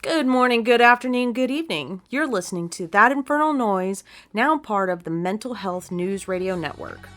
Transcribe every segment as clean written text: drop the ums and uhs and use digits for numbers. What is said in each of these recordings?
Good morning, good afternoon, good evening. You're listening to That Infernal Noise, now part of the Mental Health News Radio Network.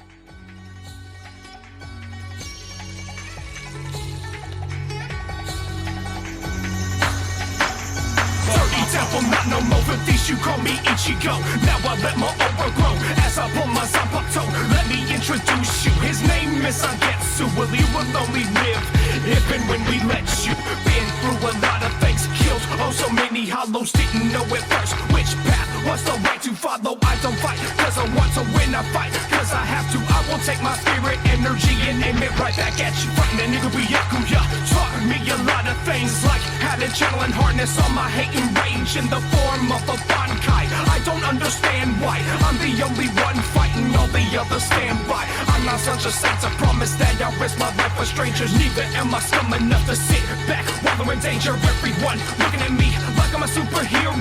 Devil, not no more for these, you call me Ichigo. Now I let my aura grow as I pull my Zanpakuto. Let me introduce you, his name is Angetsu. Well, he will only live if and when we let you. Been through a lot of things, killed oh so many hollows. Didn't know at first which path was the right to follow. I don't fight cause I want to win, I fight cause I have to. I will take my spirit energy and aim it right back at you. Fighting a nigga be Yakuya taught me a lot of things, like how to channel and harness all my hate and rage in the form of a bankai. I don't understand why I'm the only one fighting, all the others stand by. I'm not such a saint to promise that I'll risk my life for strangers. Neither am I scum enough to sit back while they're in danger. Everyone looking at me like I'm a superhero,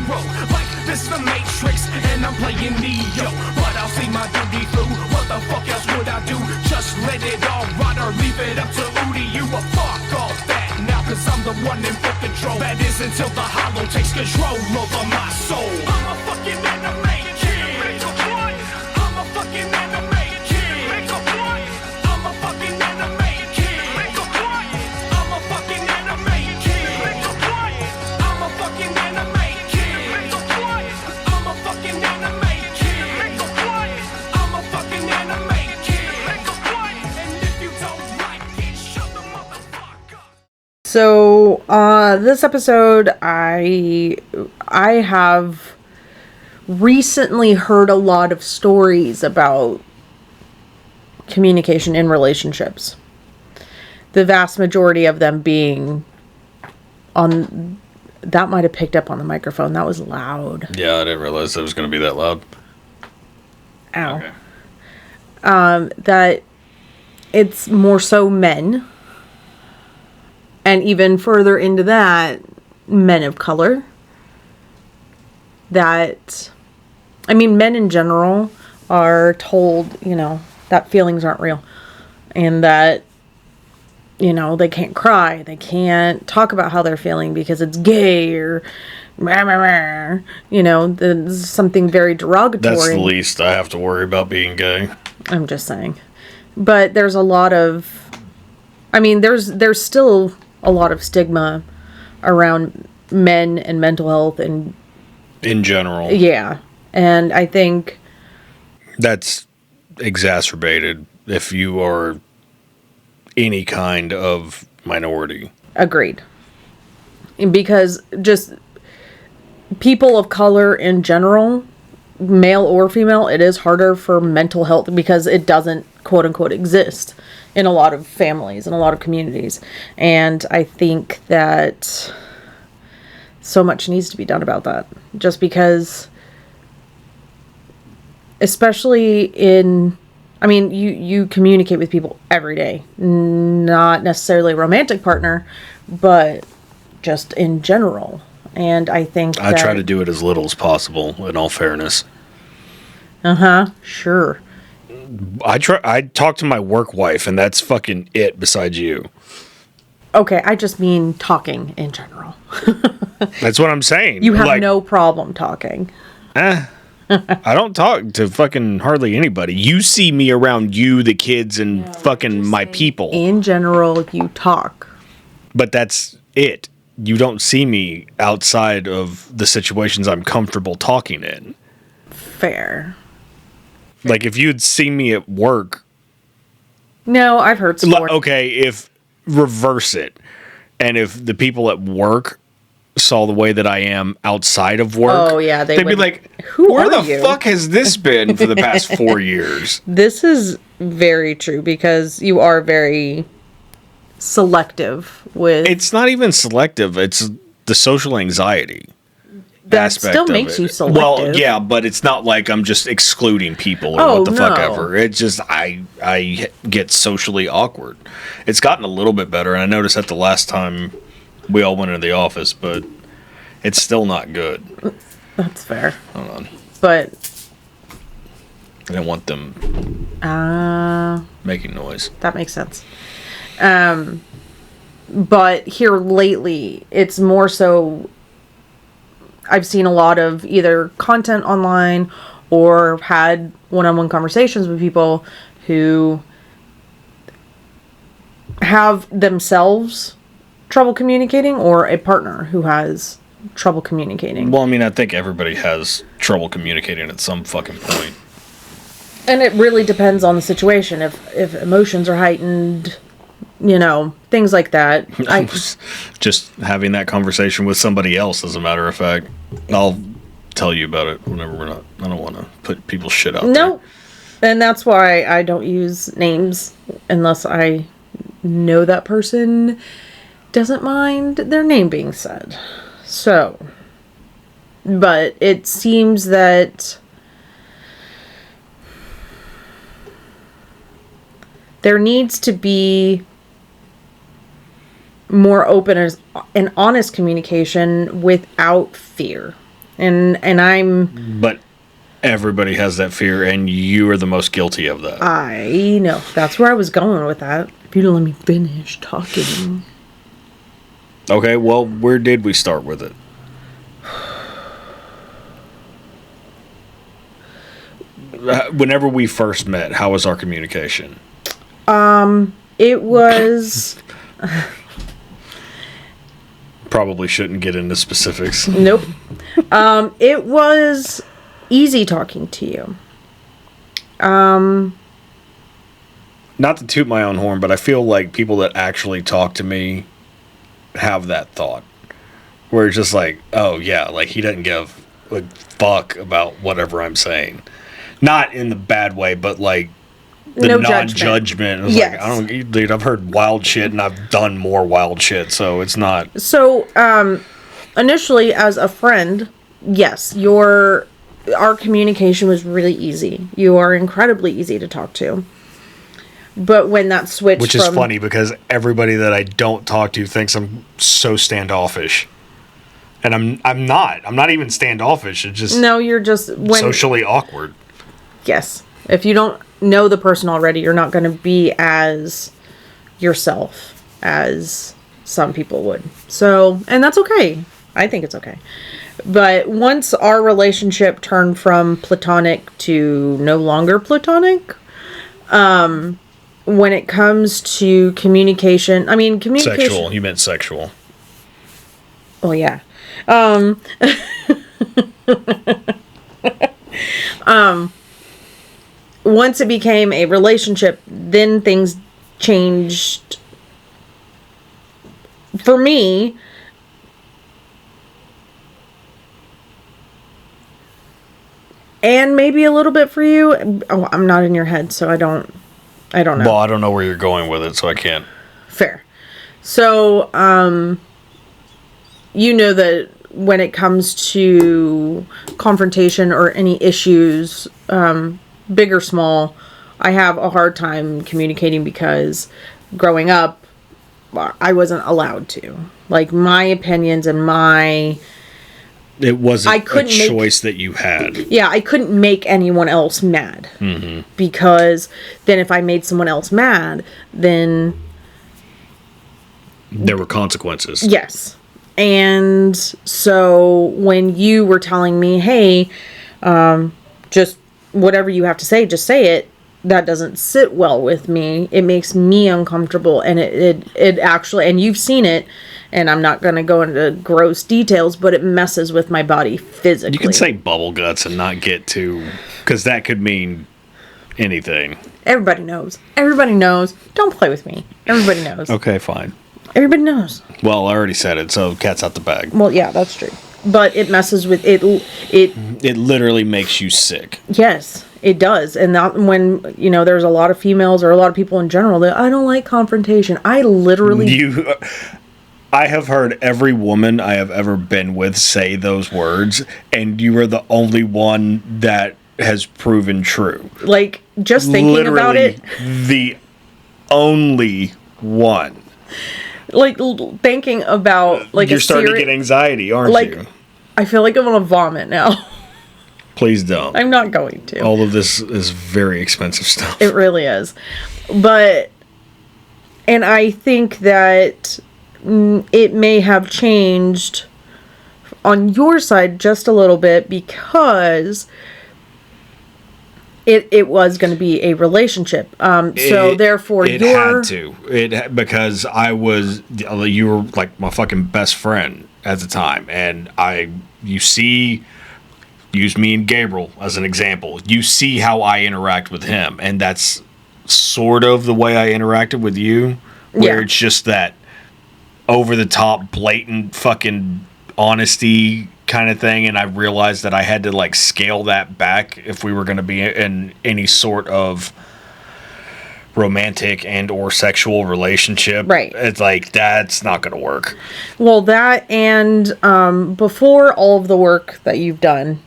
like this is the Matrix and I'm playing Neo. But I'll see my duty through. What the fuck else would I do? Just let it all rot or leave it up to Udi. You a fuck all that now, cause I'm the one in full control. That is until the hollow takes control over my soul. I'm a fucking anime kid. I'm a fucking anime kid. I'm a fucking anime kid. I'm a fucking anime kid. I'm a fucking anime kid. I'm a fucking anime kid. I'm a fucking anime kid. And if you don't like it, shut the motherfucker up. So, this episode, I have recently heard a lot of stories about communication in relationships. The vast majority of them being on... That might have picked up on the microphone. That was loud. Yeah, I didn't realize it was going to be that loud. Ow. Okay. That it's more so men. And even further into that, men of color. That, I mean, men in general are told, that feelings aren't real. And that, they can't cry. They can't talk about how they're feeling because it's gay or, there's something very derogatory. That's the least I have to worry about being gay. I'm just saying. But there's a lot of, there's still a lot of stigma around men and mental health and in general. Yeah. And I think that's exacerbated if you are any kind of minority. Agreed. Because just people of color in general, male or female, it is harder for mental health because it doesn't quote unquote exist in a lot of families, in a lot of communities. And I think that so much needs to be done about that. Just because, especially in, you communicate with people every day. Not necessarily a romantic partner, but just in general. And I think I try to do it as little as possible, in all fairness. Sure. I talk to my work wife, and that's fucking it besides you. Okay, I just mean talking in general. That's what I'm saying. You have no problem talking. I don't talk to fucking hardly anybody. You see me around you, the kids, and fucking my people. In general, you talk. But that's it. You don't see me outside of the situations I'm comfortable talking in. Fair. Like, if you'd seen me at work... No, I've heard stories. Okay, if... Reverse it. And if the people at work saw the way that I am outside of work... Oh, yeah, they'd be like, where the fuck has this been for the past 4 years? This is very true, because you are very selective with... It's not even selective. It's the social anxiety. That still makes you selective. Well, yeah, but it's not like I'm just excluding people or what the fuck ever. It's just I get socially awkward. It's gotten a little bit better, and I noticed that the last time we all went into the office, but it's still not good. That's fair. Hold on. But I didn't want them making noise. That makes sense. But here lately, it's more so I've seen a lot of either content online or had one-on-one conversations with people who have themselves trouble communicating, or a partner who has trouble communicating. Well, I mean, I think everybody has trouble communicating at some fucking point. And it really depends on the situation. If emotions are heightened, things like that. Just having that conversation with somebody else, as a matter of fact. I'll tell you about it whenever I don't want to put people's shit out there. No. And that's why I don't use names unless I know that person doesn't mind their name being said. So, but it seems that there needs to be more open and honest communication without fear. But everybody has that fear, and you are the most guilty of that. I know. That's where I was going with that. If you don't let me finish talking. Okay, well, where did we start with it? Whenever we first met, how was our communication? It was... Probably shouldn't get into specifics. Nope. It was easy talking to you. Not to toot my own horn, but I feel like people that actually talk to me have that thought. Where it's just like, oh yeah, like he doesn't give a fuck about whatever I'm saying. Not in the bad way, but like the no non-judgment. It's yes. Like, I don't, dude, I've heard wild shit and I've done more wild shit, so it's not. So, initially as a friend, yes, our communication was really easy. You are incredibly easy to talk to. But when that switched, which is funny because everybody that I don't talk to thinks I'm so standoffish, and I'm not. I'm not even standoffish. It's just you're just socially awkward. Yes, if you don't know the person already, you're not going to be as yourself as some people would. So, and that's okay. I think it's okay. But once our relationship turned from platonic to no longer platonic, when it comes to communication, Sexual. You meant sexual. Oh, yeah. Once it became a relationship, then things changed for me. And maybe a little bit for you. Oh, I'm not in your head, so I don't know. Well, I don't know where you're going with it, so I can't. Fair. So, you know that when it comes to confrontation or any issues, big or small, I have a hard time communicating because growing up, I wasn't allowed to. Like, my opinions and it wasn't a choice that you had. Yeah, I couldn't make anyone else mad. Mm-hmm. Because then if I made someone else mad, then... there were consequences. Yes. And so when you were telling me, hey, just whatever you have to say, just say it, that doesn't sit well with me. It makes me uncomfortable. And it actually, and you've seen it, and I'm not going to go into gross details, but it messes with my body physically. You can say bubble guts and not get to, because that could mean anything. Everybody knows. Everybody knows. Don't play with me. Everybody knows. Okay, fine. Everybody knows. Well, I already said it, so cat's out the bag. Well, yeah, that's true. But it messes with it. It literally makes you sick. Yes, it does. And that when, there's a lot of females or a lot of people in general that I don't like confrontation. I literally... I have heard every woman I have ever been with say those words, and you are the only one that has proven true. Like, just thinking literally about it. The only one. Like, thinking about, like, you're starting to get anxiety, aren't you? I feel like I'm gonna vomit now. Please don't. I'm not going to. All of this is very expensive stuff. It really is. But, and I think that it may have changed on your side just a little bit because it was going to be a relationship. So therefore, it had to. Because you were like my fucking best friend at the time, and use me and Gabriel as an example. You see how I interact with him, and that's sort of the way I interacted with you, where it's just that over the top, blatant fucking honesty kind of thing, and I realized that I had to like scale that back if we were going to be in any sort of romantic and or sexual relationship. Right. It's like, that's not going to work. Well, that and before all of the work that you've done.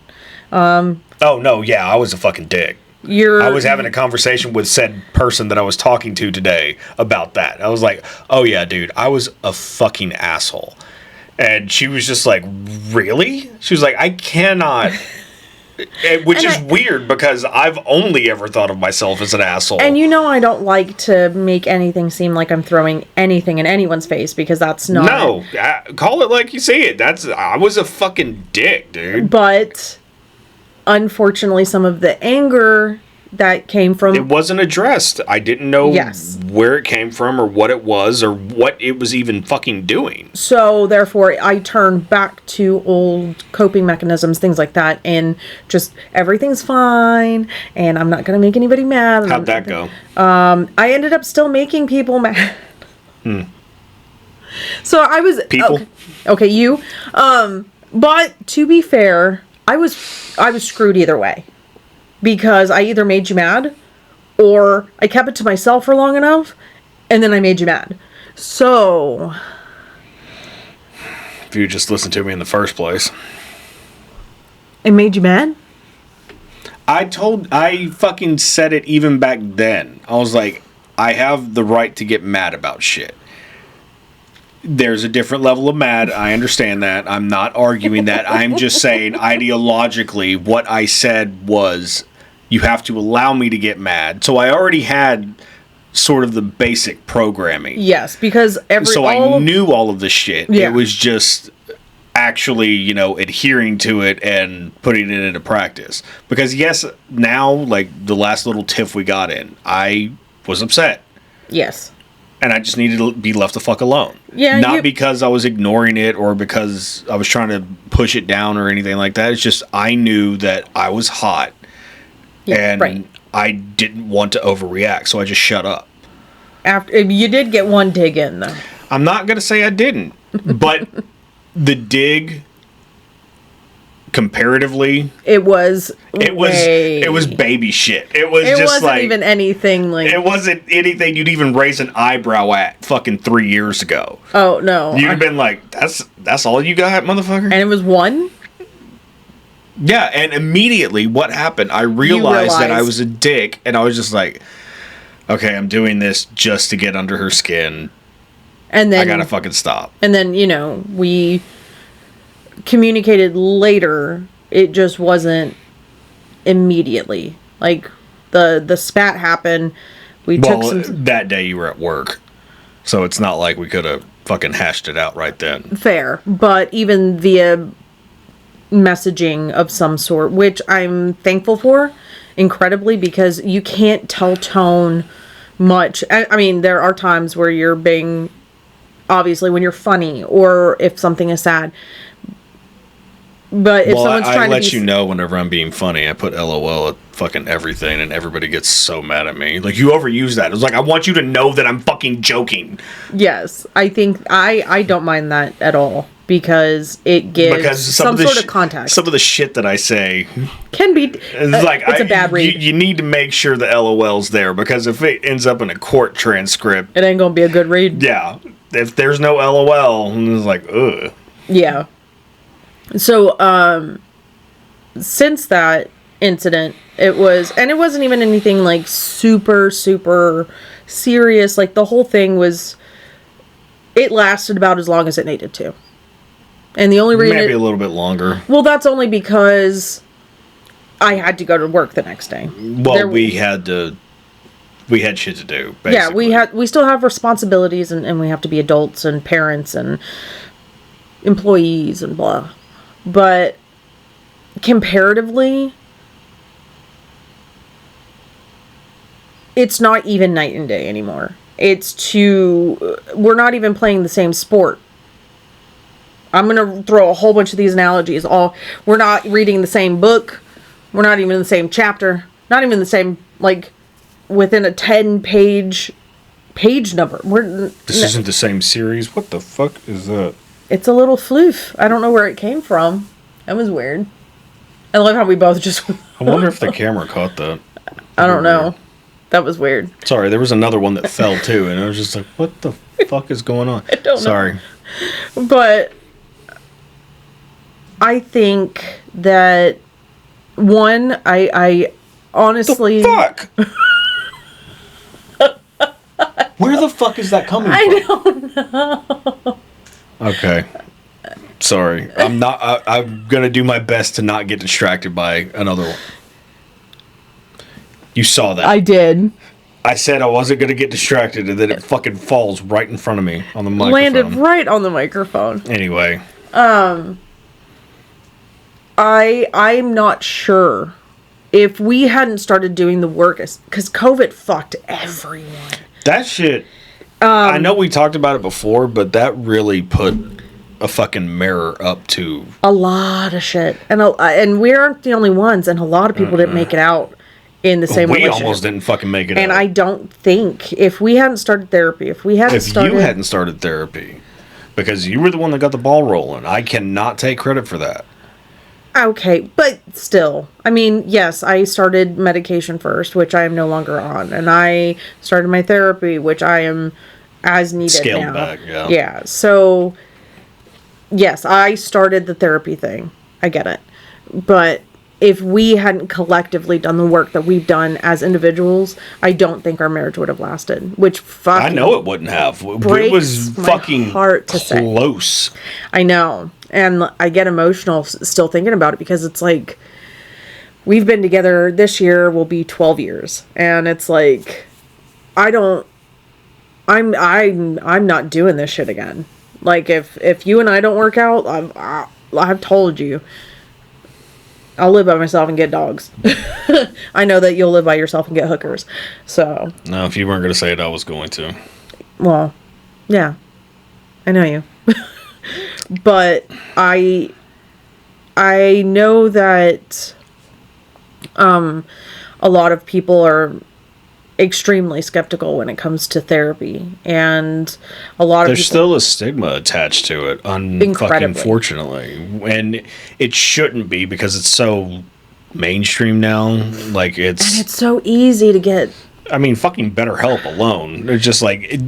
Oh, no, yeah, I was a fucking dick. I was having a conversation with said person that I was talking to today about that. I was like, oh yeah, dude, I was a fucking asshole. And she was just like, really? She was like, I cannot... Which is weird because I've only ever thought of myself as an asshole. And I don't like to make anything seem like I'm throwing anything in anyone's face because that's not... No, call it like you see it. I was a fucking dick, dude. But unfortunately, some of the anger that came from... It wasn't addressed. I didn't know where it came from or what it was or what it was even fucking doing. So, therefore, I turned back to old coping mechanisms, things like that, and just everything's fine, and I'm not going to make anybody mad. How'd that go? I ended up still making people mad. So, I was... People? Okay, you. But, to be fair, I was screwed either way. Because I either made you mad, or I kept it to myself for long enough, and then I made you mad. So... If you just listened to me in the first place. It made you mad? I fucking said it even back then. I was like, I have the right to get mad about shit. There's a different level of mad. I understand that. I'm not arguing that. I'm just saying ideologically what I said was you have to allow me to get mad. So I already had sort of the basic programming. Yes, because I knew all of the shit. Yeah. It was just actually, adhering to it and putting it into practice. Because yes, now, like the last little tiff we got in, I was upset. Yes. And I just needed to be left the fuck alone. Yeah. Not because I was ignoring it or because I was trying to push it down or anything like that. It's just I knew that I was hot. Yeah, and I didn't want to overreact, so I just shut up. After you did get one dig in, though. I'm not going to say I didn't. But the dig... comparatively, it was baby shit. It wasn't like even anything like it wasn't anything you'd even raise an eyebrow at fucking 3 years ago. Oh no, you'd have been like, that's all you got, motherfucker. And it was one. Yeah, and immediately what happened? I realized that I was a dick, and I was just like, okay, I'm doing this just to get under her skin, and then I gotta fucking stop. And then we communicated later. It just wasn't immediately. Like the spat happened. That day you were at work, so it's not like we could have fucking hashed it out right then. Fair, but even via messaging of some sort, which I'm thankful for incredibly, because you can't tell tone much. I mean, there are times where you're being, obviously when you're funny or if something is sad. But if someone's trying to I let you know whenever I'm being funny. I put LOL at fucking everything, and everybody gets so mad at me. Like, you overuse that. It's like, I want you to know that I'm fucking joking. Yes, I think I don't mind that at all, because it gives some sort of context. Some of the shit that I say can be it's a bad read. You need to make sure the LOL's there, because if it ends up in a court transcript, it ain't gonna be a good read. Yeah, if there's no LOL, it's like, ugh. Yeah. So, since that incident, it wasn't even anything like super, super serious. Like, the whole thing it lasted about as long as it needed to. And the only reason... Maybe a little bit longer. Well, that's only because I had to go to work the next day. Well, we had shit to do, basically. Yeah, we still have responsibilities, and we have to be adults and parents and employees and blah. But comparatively, it's not even night and day anymore. We're not even playing the same sport. I'm going to throw a whole bunch of these analogies. We're not reading the same book. We're not even in the same chapter. Not even the same, like, within a 10-page number. This isn't the same series? What the fuck is that? It's a little floof. I don't know where it came from. That was weird. I love how we both just... I wonder if the camera caught that. I don't know. That was weird. Sorry, there was another one that fell too, and I was just like, what the fuck is going on? I don't know. Sorry. But I think that, one, I honestly... The fuck? Where the fuck is that coming from? I don't know. Okay. Sorry. I'm gonna do my best to not get distracted by another one. You saw that. I did. I said I wasn't gonna get distracted, and then it fucking falls right in front of me on the microphone. Landed right on the microphone. Anyway. I'm not sure if we hadn't started doing the work, because COVID fucked everyone. That shit, I know we talked about it before, but that really put a fucking mirror up to a lot of shit. And we aren't the only ones, and a lot of people didn't make it out in the same way. We almost didn't fucking make it out. And I don't think, if we hadn't started therapy, if you hadn't started therapy, because you were the one that got the ball rolling, I cannot take credit for that. Okay, but still, I mean, yes, I started medication first, which I am no longer on, and I started my therapy, which I am as needed Scaled now. back, yeah. Yeah, so, yes, I started the therapy thing. I get it. But if we hadn't collectively done the work that we've done as individuals, I don't think our marriage would have lasted, which fucking... I know it wouldn't have. It was fucking close. I know. And I get emotional still thinking about it, because it's like, we've been together, this year will be 12 years. And it's like, I'm not doing this shit again. Like, if you and I don't work out, I've told you, I'll live by myself and get dogs. I know that you'll live by yourself and get hookers. So. No, if you weren't going to say it, I was going to. Well, yeah. I know you. But I know that a lot of people are extremely skeptical when it comes to therapy, and a lot of there's still a stigma attached to it, fucking fortunately, and it shouldn't be, because it's so mainstream now. Like, and it's so easy to get. I mean, fucking BetterHelp alone. It's just like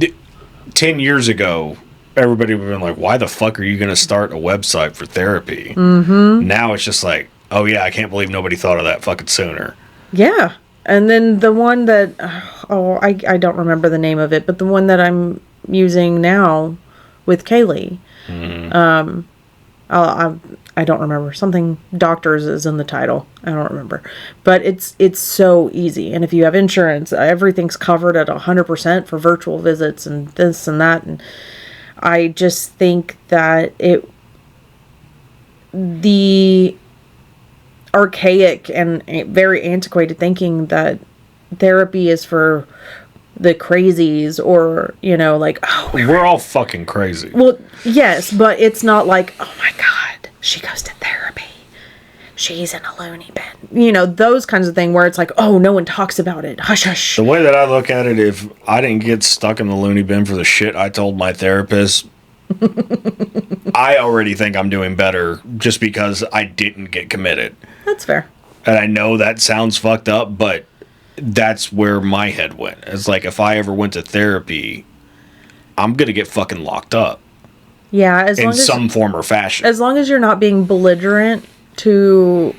10 years ago, everybody would have been like, why the fuck are you going to start a website for therapy? Mm-hmm. Now it's just like, oh yeah, I can't believe nobody thought of that fucking sooner. Yeah. And then the one that, I don't remember the name of it, but the one that I'm using now with Kaylee, I don't remember. Something doctors is in the title. I don't remember. But it's so easy. And if you have insurance, everything's covered at 100% for virtual visits and this and that. And I just think that the archaic and very antiquated thinking that therapy is for the crazies, or, like, oh, we're all fucking crazy. Well, yes, but it's not like, oh my God, she goes to therapy, she's in a loony bin. Those kinds of thing where it's like, oh, no one talks about it. Hush, hush. The way that I look at it, if I didn't get stuck in the loony bin for the shit I told my therapist, I already think I'm doing better just because I didn't get committed. That's fair. And I know that sounds fucked up, but that's where my head went. It's like, if I ever went to therapy, I'm going to get fucking locked up. Yeah, in some form or fashion. As long as you're not being belligerent to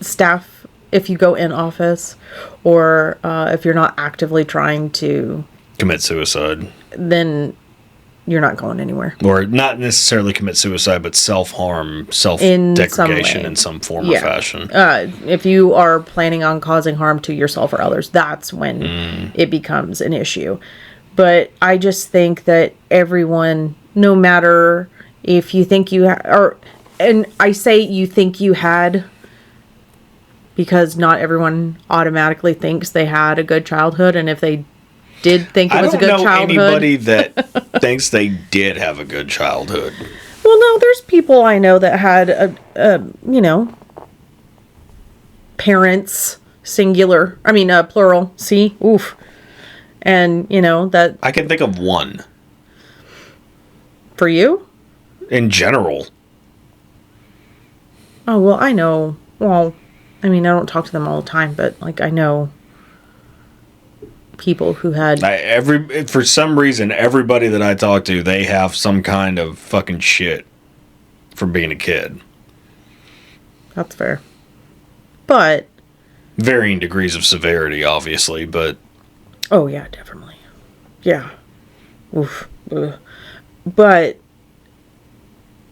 staff if you go in office, or if you're not actively trying to commit suicide, then you're not going anywhere. Or not necessarily commit suicide, but self-harm, self-degradation in some form or fashion. If you are planning on causing harm to yourself or others, that's when it becomes an issue. But I just think that everyone, no matter if you think or and I say you think you had, because not everyone automatically thinks they had a good childhood, and if they did think it was a good childhood. I don't know anybody that thinks they did have a good childhood. Well, no, there's people I know that had parents, singular. I mean, plural. See, oof, and that. I can think of one. For you? In general. Oh well, I know. Well, I mean, I don't talk to them all the time, but like I know people who had for some reason, everybody that I talk to, they have some kind of fucking shit from being a kid. That's fair. But varying degrees of severity, obviously, but oh yeah, definitely. Yeah. Oof. Ugh. But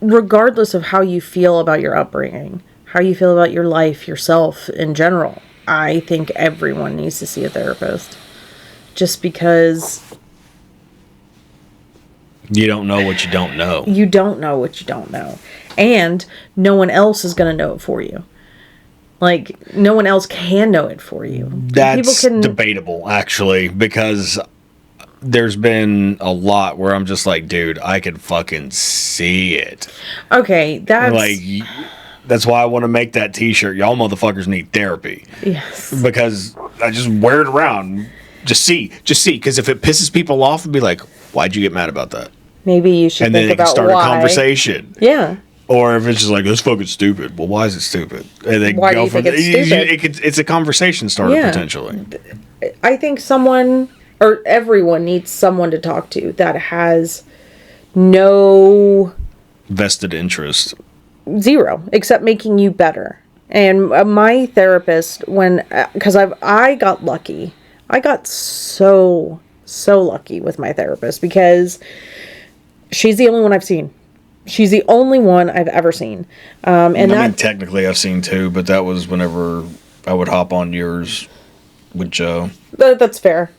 regardless of how you feel about your upbringing, how you feel about your life, yourself in general, I think everyone needs to see a therapist. Just because you don't know what you don't know. You don't know what you don't know. And no one else is going to know it for you. Like, no one else can know it for you. That's debatable, actually, because there's been a lot where I'm just like, dude, I can fucking see it. Okay, that's why I want to make that t-shirt. Y'all motherfuckers need therapy. Yes. Because I just wear it around. Just see. Because if it pisses people off, it'd be like, why'd you get mad about that? Maybe you should think about why. And then they can start a conversation. Yeah. Or if it's just like, that's fucking stupid. Well, why is it stupid? And they why do you think it's stupid? It's a conversation starter, potentially. I think everyone needs someone to talk to that has no vested interest. Zero, except making you better. And my therapist, because I got lucky. I got so lucky with my therapist because she's the only one I've seen. She's the only one I've ever seen. Technically I've seen two, but that was whenever I would hop on yours with Joe. That's fair.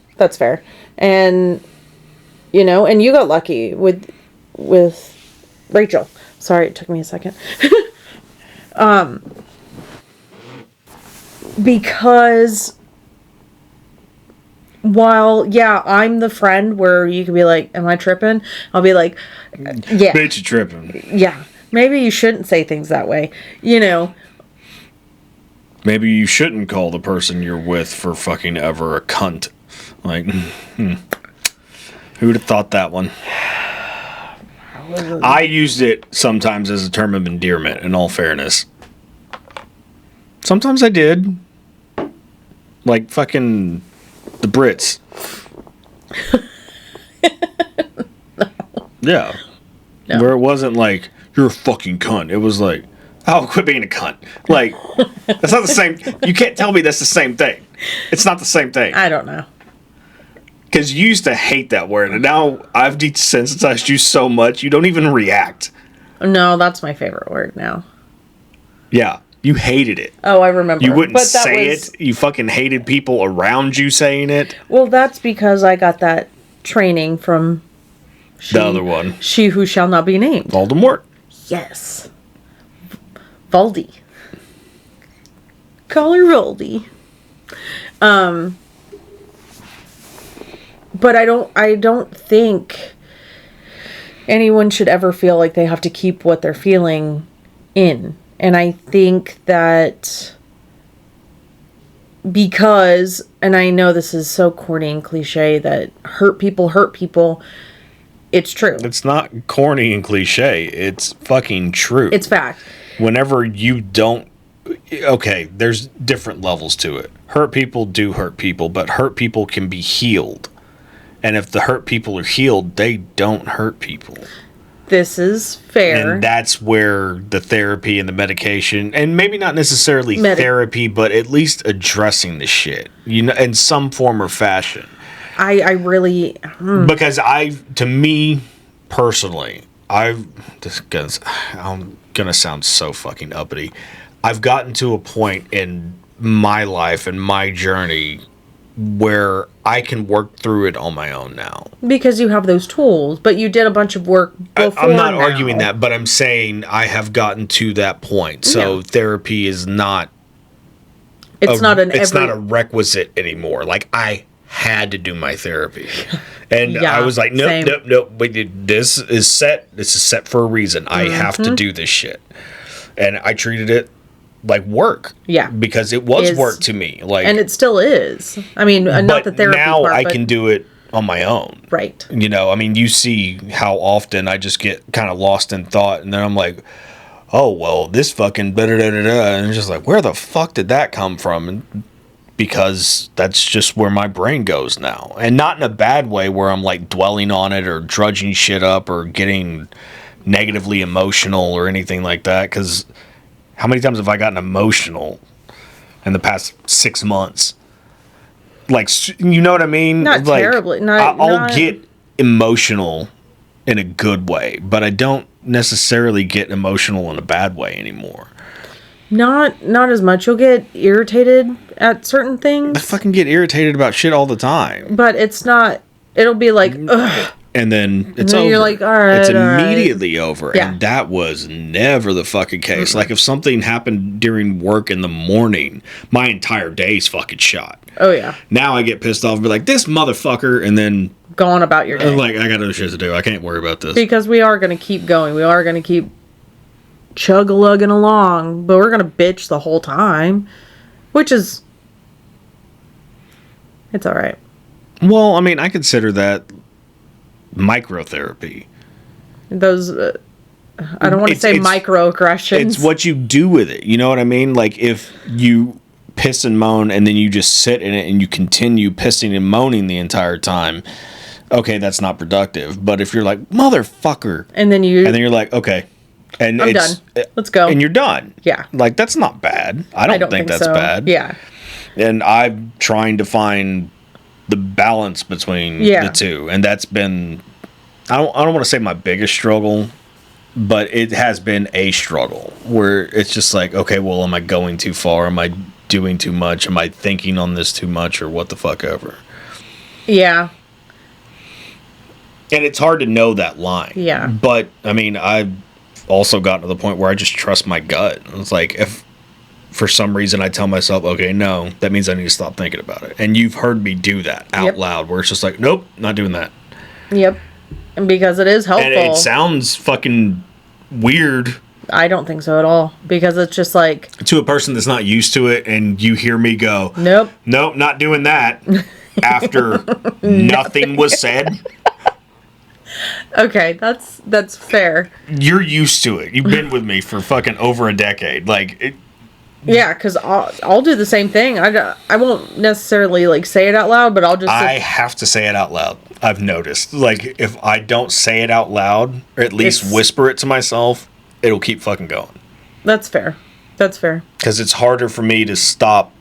And, and you got lucky with Rachel. Sorry, it took me a second. Because while, yeah, I'm the friend where you can be like, am I tripping? I'll be like, yeah. Bitch, you tripping. Yeah. Maybe you shouldn't say things that way. Maybe you shouldn't call the person you're with for fucking ever a cunt. Like, who'd have thought that one? I used it sometimes as a term of endearment, in all fairness. Sometimes I did. Like fucking the Brits. No. Yeah. No. Where it wasn't like, you're a fucking cunt. It was like, oh, quit being a cunt. Like, that's not the same. You can't tell me that's the same thing. It's not the same thing. I don't know. Because you used to hate that word, and now I've desensitized you so much, you don't even react. No, that's my favorite word now. Yeah, you hated it. Oh, I remember. You wouldn't say it. You fucking hated people around you saying it. Well, that's because I got that training from the other one. She Who Shall Not Be Named. Voldemort. Yes. Voldy. Call her Voldy. But I don't think anyone should ever feel like they have to keep what they're feeling in. And I think that because, and I know this is so corny and cliche, that hurt people, it's true. It's not corny and cliche. It's fucking true. It's fact. Whenever you don't... Okay, there's different levels to it. Hurt people do hurt people, but hurt people can be healed. And if the hurt people are healed, they don't hurt people. This is fair. And that's where the therapy and the medication, and maybe not necessarily therapy, but at least addressing the shit, in some form or fashion. I really... Because to me, personally, I'm gonna sound so fucking uppity. I've gotten to a point in my life and my journey where I can work through it on my own now. Because you have those tools, but you did a bunch of work before. I'm not arguing that, but I'm saying I have gotten to that point. So therapy is not. It's not a requisite anymore. Like, I had to do my therapy, and I was like, nope. Wait, this is set. This is set for a reason. I have to do this shit, and I treated it like work. Yeah, because it was work to me. Like, and it still is. I mean, not the therapy now part, I can do it on my own. Right. You know, I mean, you see how often I just get kind of lost in thought, and then I'm like, oh, well, this fucking da-da-da-da-da, and it's just like, where the fuck did that come from? And because that's just where my brain goes now. And not in a bad way where I'm like dwelling on it or drudging shit up or getting negatively emotional or anything like that. Because how many times have I gotten emotional in the past 6 months? Like, you know what I mean? Not like, terribly. I'll get emotional in a good way, but I don't necessarily get emotional in a bad way anymore. Not as much. You'll get irritated at certain things. I fucking get irritated about shit all the time. But it's not. It'll be like, ugh. And then it's over. You're like, all right. It's immediately over. Yeah. And that was never the fucking case. Like, if something happened during work in the morning, my entire day's fucking shot. Oh, yeah. Now I get pissed off and be like, this motherfucker, and then go on about your day. I'm like, I got other shit to do. I can't worry about this. Because we are going to keep going. We are going to keep chug-a-lugging along, but we're going to bitch the whole time, which is, it's all right. Well, I mean, I consider that microtherapy. Those, I don't want to say microaggressions. It's what you do with it. You know what I mean? Like, if you piss and moan and then you just sit in it and you continue pissing and moaning the entire time, okay, that's not productive. But if you're like, motherfucker, and then you're like, okay, and I'm done. Let's go. And you're done. Yeah. Like, that's not bad. I don't think that's so. bad. Yeah. And I'm trying to find the balance between the two. And that's been, I don't want to say my biggest struggle, but it has been a struggle where it's just like, okay, well, am I going too far? Am I doing too much? Am I thinking on this too much, or what the fuck ever? Yeah. And it's hard to know that line. Yeah. But, I mean, I've also gotten to the point where I just trust my gut. It's like, if for some reason I tell myself, okay, no, that means I need to stop thinking about it. And you've heard me do that out loud, where it's just like, nope, not doing that. Yep. And because it is helpful. And it sounds fucking weird. I don't think so at all. Because it's just like, to a person that's not used to it, and you hear me go, nope, not doing that, after nothing was said. Okay, that's fair. You're used to it. You've been with me for fucking over a decade. Like, yeah, because I'll do the same thing. I won't necessarily like say it out loud, but I'll just. I have to say it out loud. I've noticed. Like, if I don't say it out loud, or at least whisper it to myself, it'll keep fucking going. That's fair. That's fair. Because it's harder for me to stop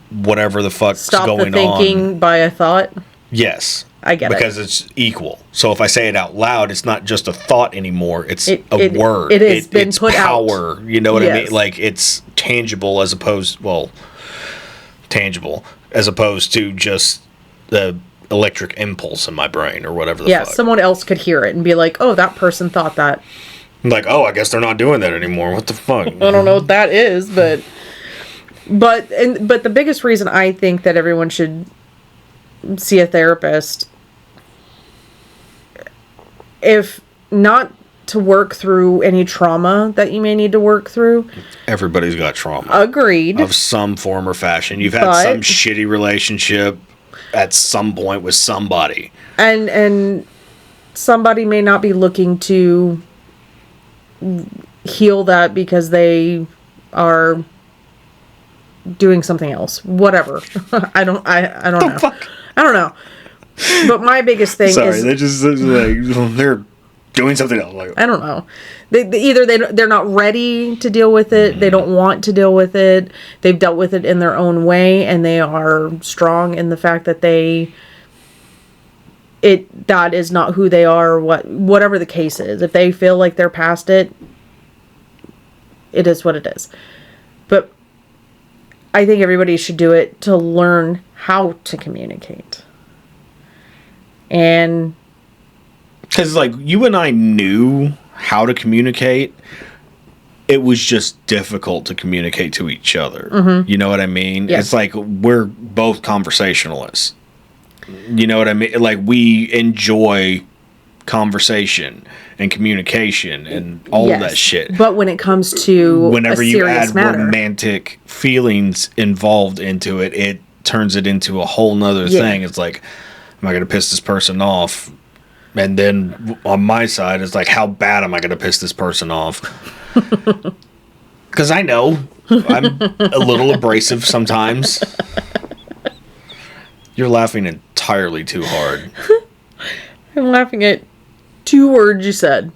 whatever the fuck's going on. Stop the thinking by a thought? Yes. I get it. Because it's equal. So if I say it out loud, it's not just a thought anymore. It's a word. It has been it's put power. out. You know what I mean? Like, it's tangible as opposed to just the electric impulse in my brain or whatever the fuck. Someone else could hear it and be like, oh, that person thought that. Like, oh, I guess they're not doing that anymore. What the fuck? I don't know what that is, but the biggest reason I think that everyone should see a therapist, if not to work through any trauma that you may need to work through. Everybody's got trauma. Agreed. Of some form or fashion. You've had some shitty relationship at some point with somebody. And somebody may not be looking to heal that because they are doing something else. Whatever. I don't know. Fuck? I don't know. But my biggest thing is... they're just like, they're doing something else. Like, I don't know. They're not ready to deal with it. They don't want to deal with it. They've dealt with it in their own way, and they are strong in the fact that that is not who they are, or whatever the case is. If they feel like they're past it, it is what it is. But I think everybody should do it to learn how to communicate. And because like you and I knew how to communicate, it was just difficult to communicate to each other. Mm-hmm. You know what I mean? Yes. It's like we're both conversationalists. You know what I mean? Like we enjoy conversation and communication and all of that shit. But when it comes to whenever you add matter, romantic feelings involved into it, it turns it into a whole nother thing. It's like, am I going to piss this person off? And then on my side, it's like, how bad am I going to piss this person off? Because I know I'm a little abrasive sometimes. You're laughing entirely too hard. I'm laughing at 2 words you said.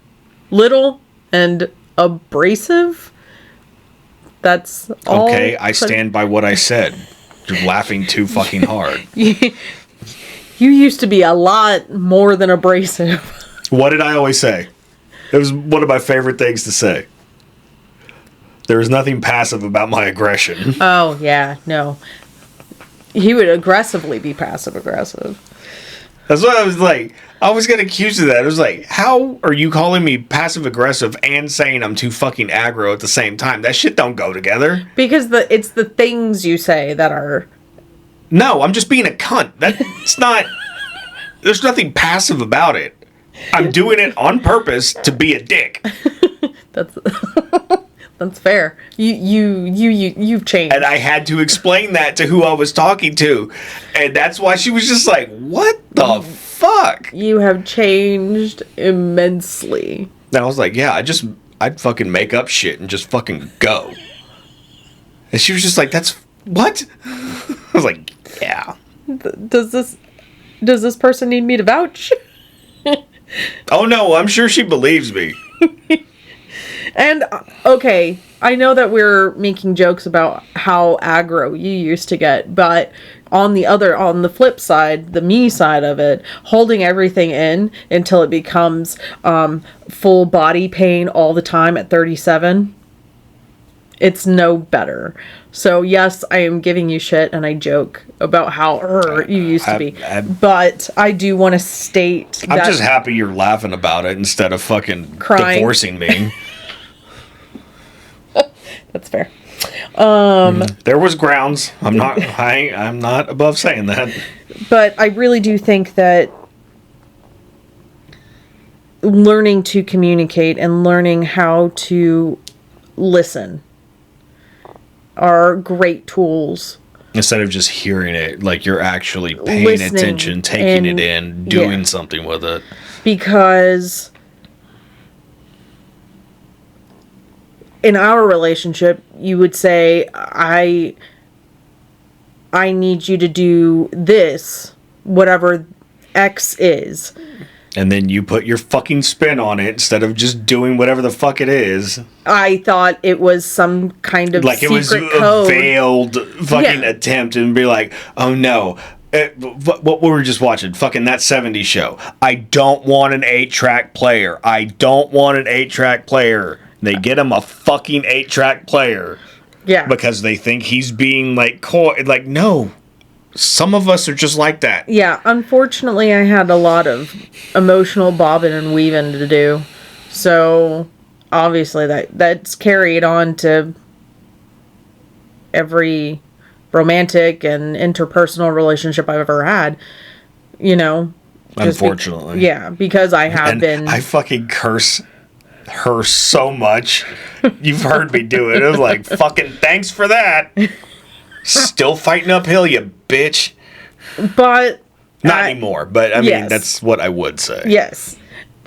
Little and abrasive. That's all. Okay, I stand by what I said. You're laughing too fucking hard. You used to be a lot more than abrasive. What did I always say? It was one of my favorite things to say. There is nothing passive about my aggression. Oh, yeah, no. He would aggressively be passive-aggressive. That's what I was like. I always get accused of that. It was like, how are you calling me passive-aggressive and saying I'm too fucking aggro at the same time? That shit don't go together. Because it's the things you say that are... No, I'm just being a cunt. That's not... There's nothing passive about it. I'm doing it on purpose to be a dick. That's... That's fair. You've changed. And I had to explain that to who I was talking to. And that's why she was just like, what the fuck? You have changed immensely. And I was like, yeah, I'd fucking make up shit and just fucking go. And she was just like, that's what? I was like, yeah. Does this person need me to vouch? Oh no, I'm sure she believes me. And, okay, I know that we're making jokes about how aggro you used to get, but on the flip side, the me side of it, holding everything in until it becomes full body pain all the time at 37, it's no better. So, yes, I am giving you shit, and I joke about how you used to be. But I do want to state that... I'm just happy you're laughing about it instead of fucking crying. Divorcing me. That's fair. There was grounds. I'm not above saying that. But I really do think that learning to communicate and learning how to listen are great tools. Instead of just hearing it, like you're actually paying Listening attention, taking it in, doing something with it. Because in our relationship, you would say, I need you to do this, whatever X is. And then you put your fucking spin on it instead of just doing whatever the fuck it is. I thought it was some kind of like secret it was code. A veiled fucking attempt and be like, oh no. What we were just watching, fucking that 70s show. I don't want an 8-track player. I don't want an 8-track player. They get him a fucking 8-track player. Yeah. Because they think he's being like coy. Like, no. Some of us are just like that. Yeah, unfortunately I had a lot of emotional bobbing and weaving to do. So obviously that's carried on to every romantic and interpersonal relationship I've ever had. You know. Unfortunately. Because I have been... I fucking curse her so much. You've heard me do it. It was like, fucking thanks for that. Still fighting uphill, you bitch. But not anymore, but I mean that's what I would say. Yes.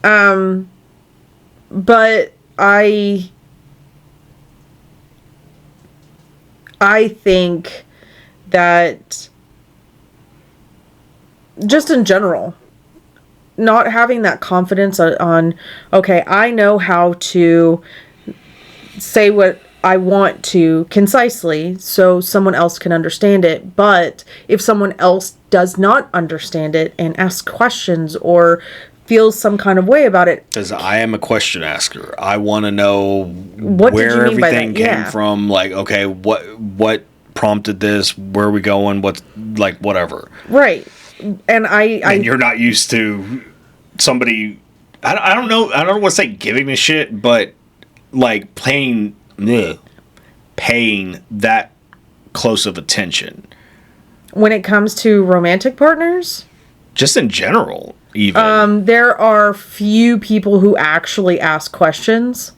But I think that just in general, not having that confidence on, okay, I know how to say what I want to concisely so someone else can understand it. But if someone else does not understand it and asks questions or feels some kind of way about it. Because I am a question asker. I want to know where everything came from. Like, okay, what prompted this? Where are we going? What's like whatever. Right. And and you're not used to somebody. I don't know. I don't want to say giving a shit, but like paying that close of attention. When it comes to romantic partners, just in general, even there are few people who actually ask questions.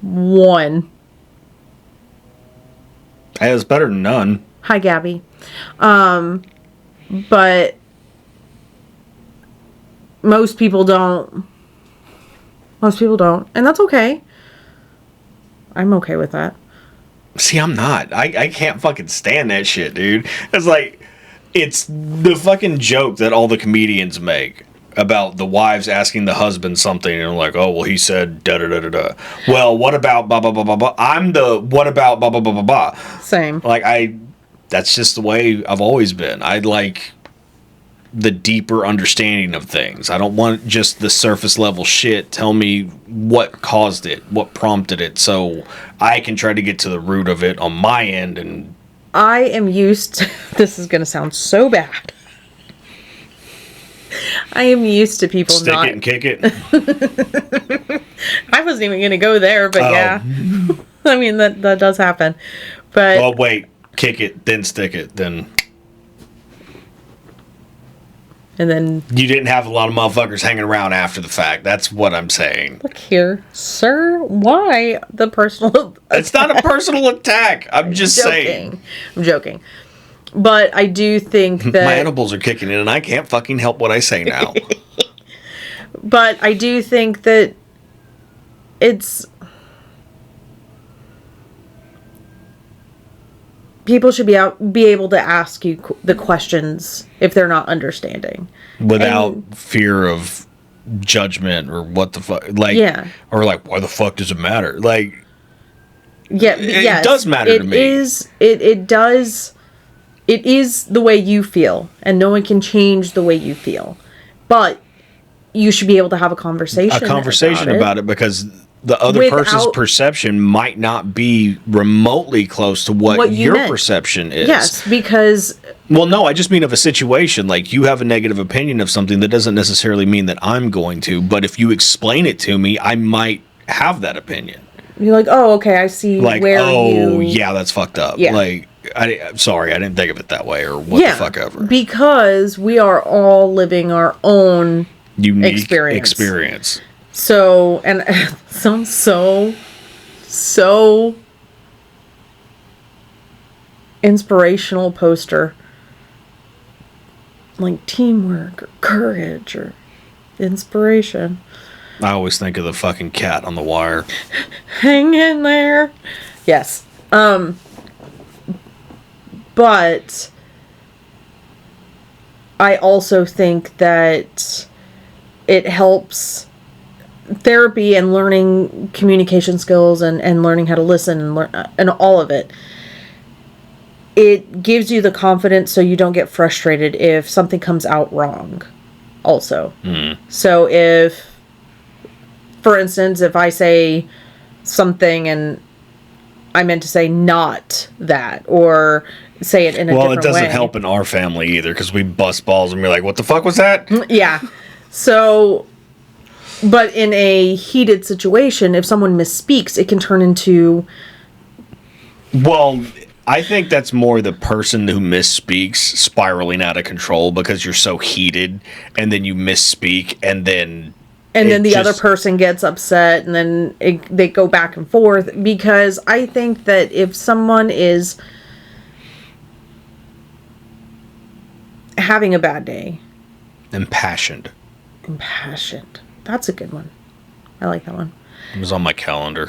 One. Hey, it's better than none. Hi, Gabby. But most people don't. Most people don't. And that's okay. I'm okay with that. See, I'm not. I can't fucking stand that shit, dude. It's like, it's the fucking joke that all the comedians make about the wives asking the husband something, and like, oh, well, he said da da da da da. Well, what about blah blah blah blah blah? I'm the what about blah blah blah blah blah. Same. Like that's just the way I've always been. I like the deeper understanding of things. I don't want just the surface level shit. Tell me what caused it, what prompted it, so I can try to get to the root of it on my end. And I am used to, this is going to sound so bad. I am used to people stick it and kick it. I wasn't even going to go there, but yeah. I mean, that does happen. But well, wait, kick it, then stick it, then. And then you didn't have a lot of motherfuckers hanging around after the fact. That's what I'm saying. Look here, sir. Why the personal? It's not a personal attack. I'm just saying. I'm joking. But I do think that my edibles are kicking in, and I can't fucking help what I say now. But I do think that it's people should be able to ask you the questions if they're not understanding without fear of judgment or what the fuck, like, or like, why the fuck does it matter? Like, it does matter to me. It does. It is the way you feel, and no one can change the way you feel. But you should be able to have a conversation. About it, because the other person's perception might not be remotely close to what your perception is. Yes, because... Well, no, I just mean of a situation. Like, you have a negative opinion of something that doesn't necessarily mean that I'm going to. But if you explain it to me, I might have that opinion. You're like, oh, okay, I see like, where oh, yeah, that's fucked up. Yeah. Like, I'm sorry, I didn't think of it that way, or what the fuck ever. Because we are all living our own unique experience. So, and it sounds so inspirational poster. Like teamwork or courage or inspiration. I always think of the fucking cat on the wire. Hang in there. Yes. But I also think that it helps therapy and learning communication skills and learning how to listen and learn and all of it. It gives you the confidence so you don't get frustrated if something comes out wrong also. So if, for instance, if I say something and I meant to say not that, or say it in a different way. Well, it doesn't help in our family either, because we bust balls and we're like, what the fuck was that? Yeah. So, but in a heated situation, if someone misspeaks, it can turn into... Well, I think that's more the person who misspeaks spiraling out of control because you're so heated, and then you misspeak, and then... And then the other person gets upset, and then they go back and forth. Because I think that if someone is having a bad day... Impassioned. That's a good one. I like that one. It was on my calendar.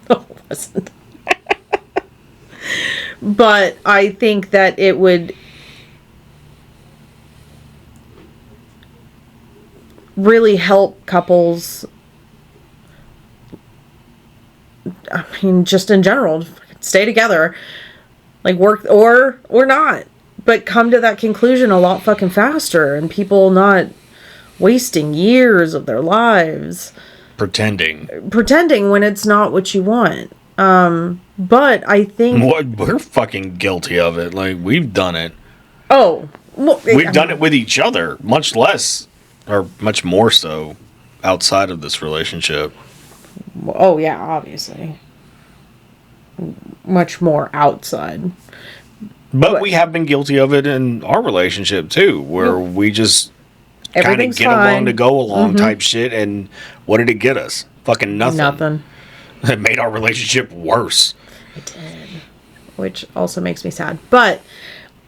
No, it wasn't. But I think that it would... really help couples, I mean, just in general, stay together, like work or not, but come to that conclusion a lot fucking faster, and people not wasting years of their lives pretending when it's not what you want. But I think we're fucking guilty of it. Like, we've done it. Oh, well, we've done it with each other, much less or much more so outside of this relationship. Oh yeah, obviously. Much more outside. But we have been guilty of it in our relationship too, where we just kind of get along to go along type shit. And what did it get us? Fucking nothing. Nothing. It made our relationship worse. It did. Which also makes me sad. But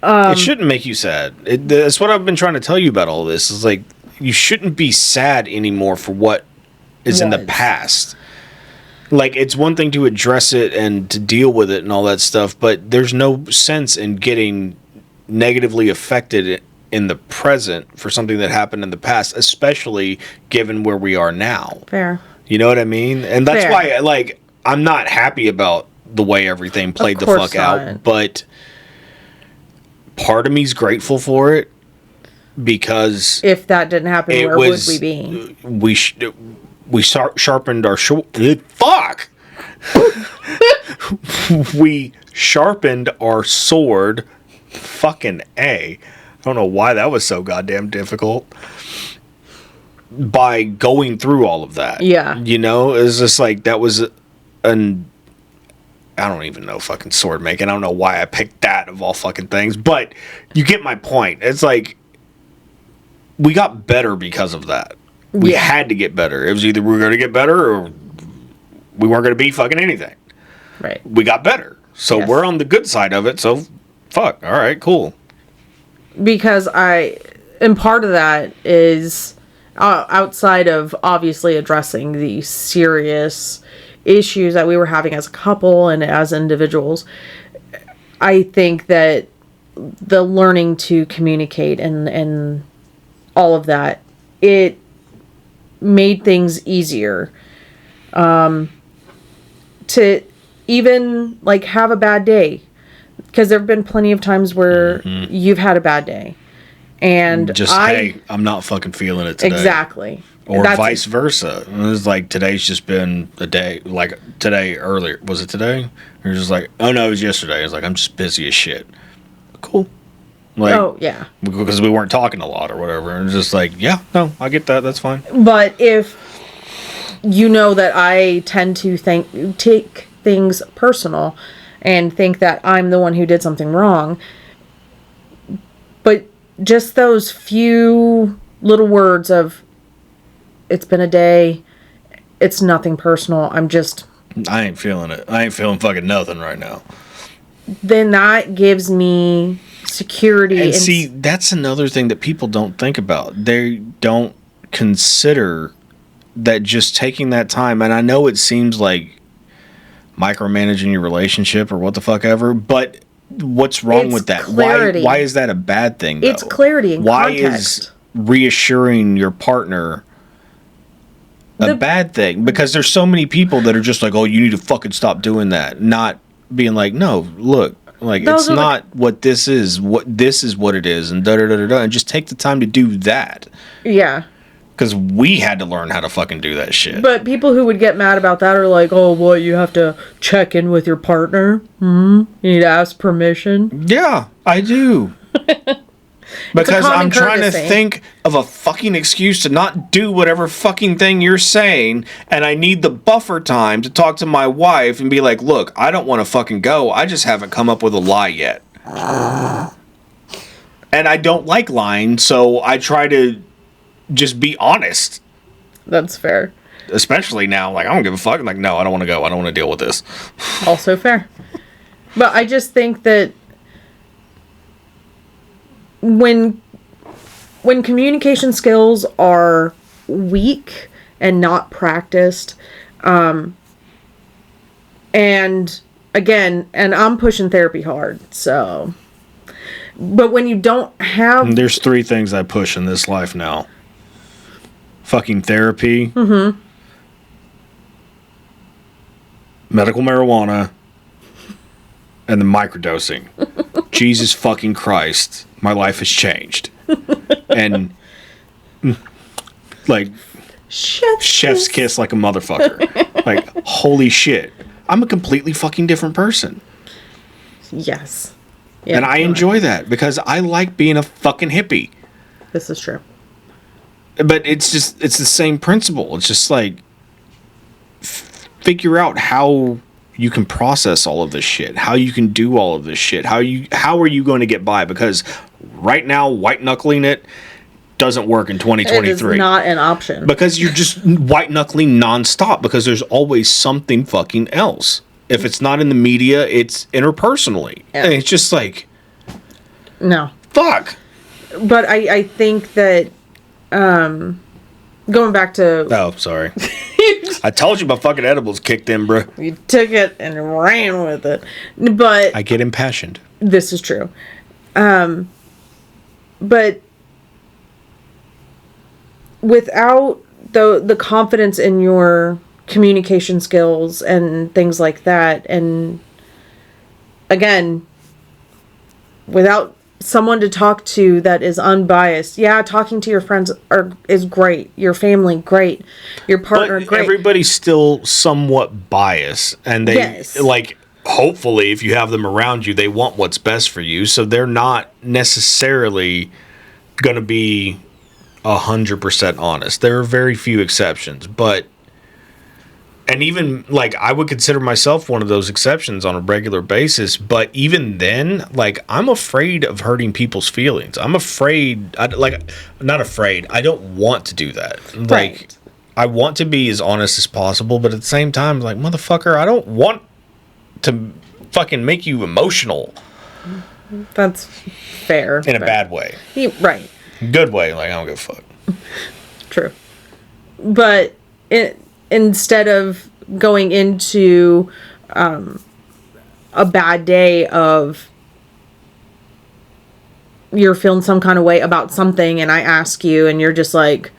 it shouldn't make you sad. That's what I've been trying to tell you about all this. Is like, you shouldn't be sad anymore for what is in the past. Like, it's one thing to address it and to deal with it and all that stuff, but there's no sense in getting negatively affected in the present for something that happened in the past, especially given where we are now. Fair. You know what I mean? And that's why, like, I'm not happy about the way everything played the fuck out, but part of me's grateful for it, because if that didn't happen, where would we be? We sharpened our fuck. We sharpened our sword. Fucking A. I don't know why that was so goddamn difficult. By going through all of that. Yeah. You know, it's just like, that was an... I don't even know fucking sword making. I don't know why I picked that of all fucking things. But you get my point. It's like, we got better because of that. We had to get better. It was either we were going to get better or we weren't going to be fucking anything. Right. We got better. So we're on the good side of it. So, fuck. All right, cool. Because and part of that is outside of obviously addressing the serious issues that we were having as a couple and as individuals, I think that the learning to communicate and all of that, it made things easier to even like have a bad day, because there have been plenty of times where you've had a bad day and just hey, I'm not fucking feeling it today. Exactly. Or vice versa. It's like, today's just been a day, like today earlier. Was it today? Or just like, oh no, it was yesterday. It's like, I'm just busy as shit. Cool. Like, oh, yeah. Because we weren't talking a lot or whatever. And it's just like, yeah, no, I get that. That's fine. But if you know that I tend to take things personal and think that I'm the one who did something wrong, but just those few little words of, it's been a day, it's nothing personal, I ain't feeling it. I ain't feeling fucking nothing right now. Then that gives me security. And see, that's another thing that people don't think about. They don't consider that just taking that time, and I know it seems like micromanaging your relationship or what the fuck ever, but what's wrong with that? Clarity. Why is that a bad thing, though? It's clarity and context. Why is reassuring your partner a bad thing? Because there's so many people that are just like, oh, you need to fucking stop doing that. Not being like, no, look, like, it's not what this is. This is what it is, and da-da-da-da-da. And just take the time to do that. Yeah. Because we had to learn how to fucking do that shit. But people who would get mad about that are like, oh, what, you have to check in with your partner? You need to ask permission? Yeah, I do. Because I'm trying to think of a fucking excuse to not do whatever fucking thing you're saying, and I need the buffer time to talk to my wife and be like, look, I don't want to fucking go. I just haven't come up with a lie yet. And I don't like lying, so I try to just be honest. That's fair. Especially now, like, I don't give a fuck. Like, no, I don't want to go. I don't want to deal with this. Also fair. But I just think that when communication skills are weak and not practiced, and again, and I'm pushing therapy hard, so, but when you don't have... There's 3 things I push in this life now. Fucking therapy. Medical marijuana. And the microdosing. Jesus fucking Christ. My life has changed. And, like, Chef's kiss like a motherfucker. Like, holy shit. I'm a completely fucking different person. Yes. Yeah, and I enjoy that because I like being a fucking hippie. This is true. But it's the same principle. It's just like, figure out how you can process all of this shit, how you can do all of this shit, how are you going to get by? Because right now, white knuckling it doesn't work in 2023. It is not an option. Because you're just white knuckling nonstop because there's always something fucking else. If it's not in the media, it's interpersonally. Yeah. And it's just like, no. Fuck. But I think that, going back to... Oh, sorry. I told you my fucking edibles kicked in, bro. You took it and ran with it. But... I get impassioned. This is true. But... without the confidence in your communication skills and things like that, and again, without someone to talk to that is unbiased, talking to your friends is great, your family great, your partner great. Everybody's still somewhat biased, and they like, hopefully if you have them around you, they want what's best for you, so they're not necessarily gonna be 100% honest. There are very few exceptions, and even like I would consider myself one of those exceptions on a regular basis, but even then, like, I'm afraid of hurting people's feelings. I'm afraid, not afraid, I don't want to do that. Like, right. I want to be as honest as possible, but at the same time, like, motherfucker, I don't want to fucking make you emotional. That's fair. In a bad way. Right. Good way, like, I don't give a fuck. True. But instead of going into a bad day of you're feeling some kind of way about something and I ask you and you're just like,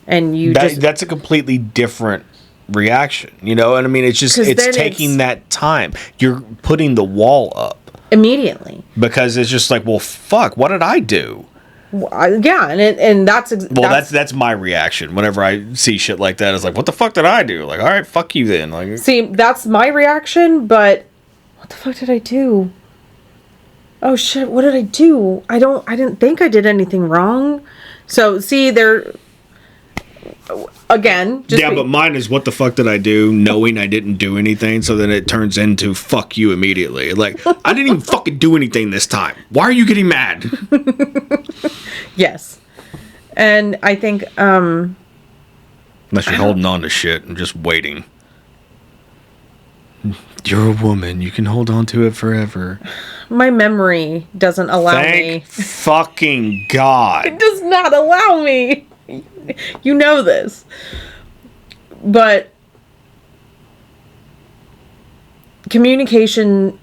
and that's a completely different reaction, you know? And I mean, it's just, it's taking that time. You're putting the wall up immediately because it's just like, well, fuck, what did I do? Yeah, and that's my reaction whenever I see shit like that. It's like, what the fuck did I do? Like, all right, fuck you then. Like, see, that's my reaction, but what the fuck did I do? Oh shit, what did I do? I didn't think I did anything wrong. So see, again, but mine is what the fuck did I do, knowing I didn't do anything, so then it turns into fuck you immediately. Like, I didn't even fucking do anything this time. Why are you getting mad? Yes. And I think unless you're holding on to shit and just waiting. You're a woman, you can hold on to it forever. My memory doesn't allow me. Thank fucking God. It does not allow me. You know this. But communication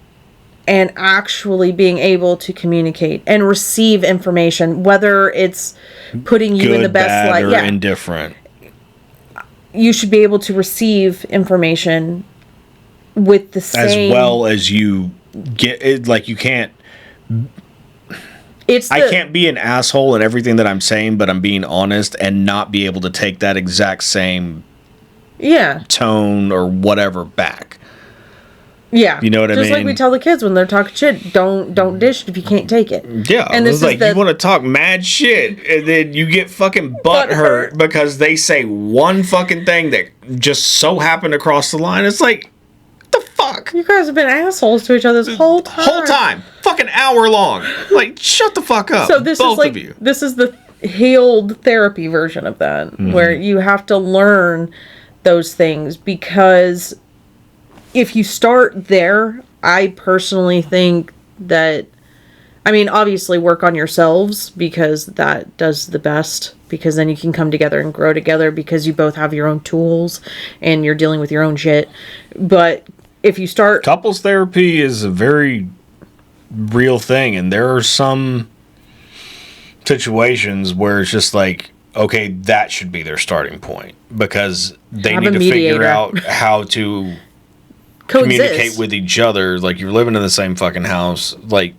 and actually being able to communicate and receive information, whether it's putting you in the best light, or indifferent, you should be able to receive information with the same, as well as you get it. Like, you can't. I can't be an asshole in everything that I'm saying, but I'm being honest and not be able to take that exact same tone or whatever back. Yeah. You know what I mean? Just like we tell the kids when they're talking shit, don't dish it if you can't take it. Yeah. And this is like, you want to talk mad shit, and then you get fucking butt hurt because they say one fucking thing that just so happened to cross the line. It's like, what the fuck? You guys have been assholes to each other this whole time. Fucking hour long. Like, shut the fuck up. So this both is like, of you. This is the healed therapy version of that, where you have to learn those things, because if you start there, I personally think that, I mean, obviously work on yourselves, because that does the best, because then you can come together and grow together, because you both have your own tools and you're dealing with your own shit. But if you start... Couples therapy is a very real thing, and there are some situations where it's just like, okay, that should be their starting point, because they need to figure out how to communicate with each other. Like, you're living in the same fucking house. Like,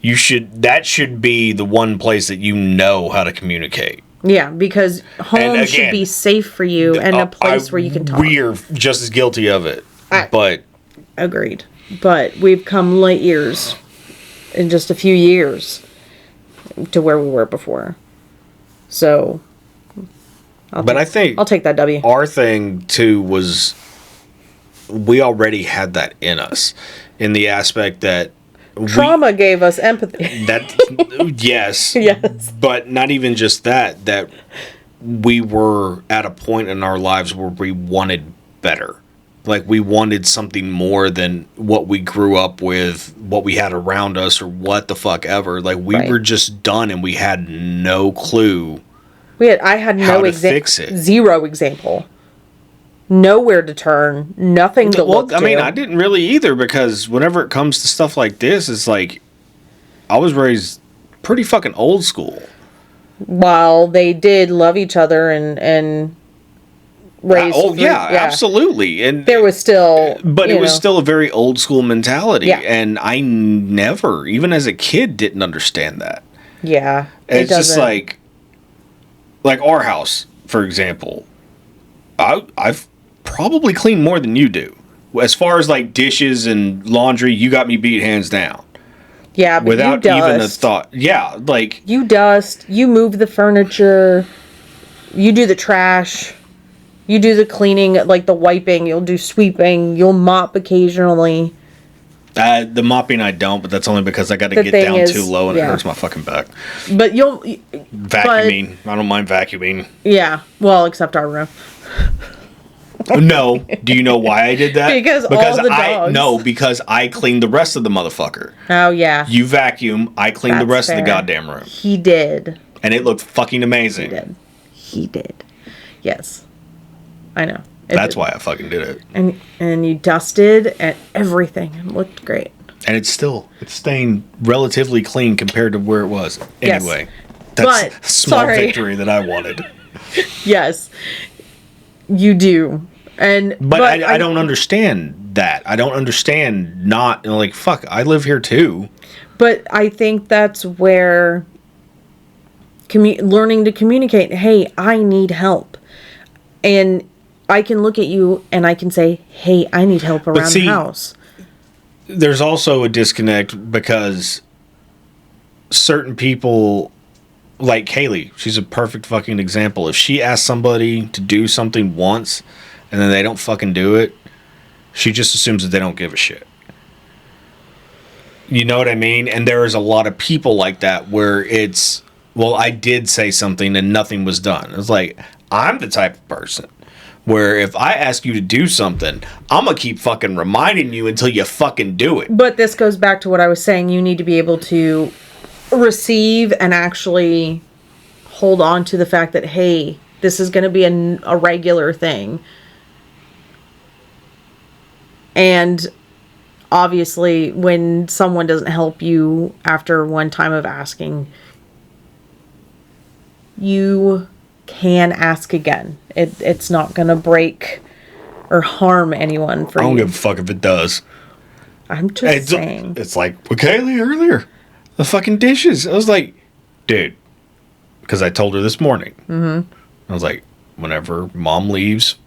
that should be the one place that you know how to communicate. Yeah, because home should again, be safe for you and a place where you can talk. We're just as guilty of it. But agreed. But we've come light years in just a few years to where we were before. So I think I'll take that W. Our thing too was we already had that in us, in the aspect that trauma gave us empathy. That yes, Yes, but not even just that. That we were at a point in our lives where we wanted better. Like we wanted something more than what we grew up with, what we had around us, or what the fuck ever. Like we were just done, and we had no clue. I had no fix it. Zero example. Nowhere to turn. Nothing to look to. I mean, I didn't really either, because whenever it comes to stuff like this, it's like I was raised pretty fucking old school. While they did love each other and raised. Absolutely. And there was still, but it was still a very old school mentality, and I never, even as a kid, didn't understand that. Yeah, it's just like our house, for example. I've probably cleaned more than you do. As far as like dishes and laundry, you got me beat hands down. Yeah, but without you even a thought. Yeah, like you dust, you move the furniture, you do the trash, you do the cleaning, like the wiping, you'll do sweeping, you'll mop occasionally. The mopping I don't, but that's only because I got to get down too low and it hurts my fucking back. But you'll vacuuming. I don't mind vacuuming. Yeah, well, except our room. No. Do you know why I did that? Because all the dogs. Because I cleaned the rest of the motherfucker. Oh, yeah. You vacuum, I cleaned the rest of the goddamn room. He did. And it looked fucking amazing. He did. Yes. I know. That's why I fucking did it. And you dusted and everything. It looked great. And it's staying relatively clean compared to where it was. Anyway. Yes. That's a small victory that I wanted. Yes. You do. But I don't understand that. I don't understand not, like, fuck, I live here too. But I think that's where learning to communicate, hey, I need help. And I can look at you and I can say, hey, I need help around the house. There's also a disconnect because certain people, like Kaylee, she's a perfect fucking example. If she asks somebody to do something once and then they don't fucking do it, she just assumes that they don't give a shit. You know what I mean? And there is a lot of people like that where it's, well, I did say something and nothing was done. It's like, I'm the type of person where if I ask you to do something, I'm going to keep fucking reminding you until you fucking do it. But this goes back to what I was saying. You need to be able to receive and actually hold on to the fact that, hey, this is going to be a regular thing. And obviously, when someone doesn't help you after one time of asking, you can ask again. It's not going to break or harm anyone for you. I don't give a fuck if it does. I'm just saying. It's like, with Kaylee earlier, the fucking dishes. I was like, dude, because I told her this morning. Mm-hmm. I was like, whenever mom leaves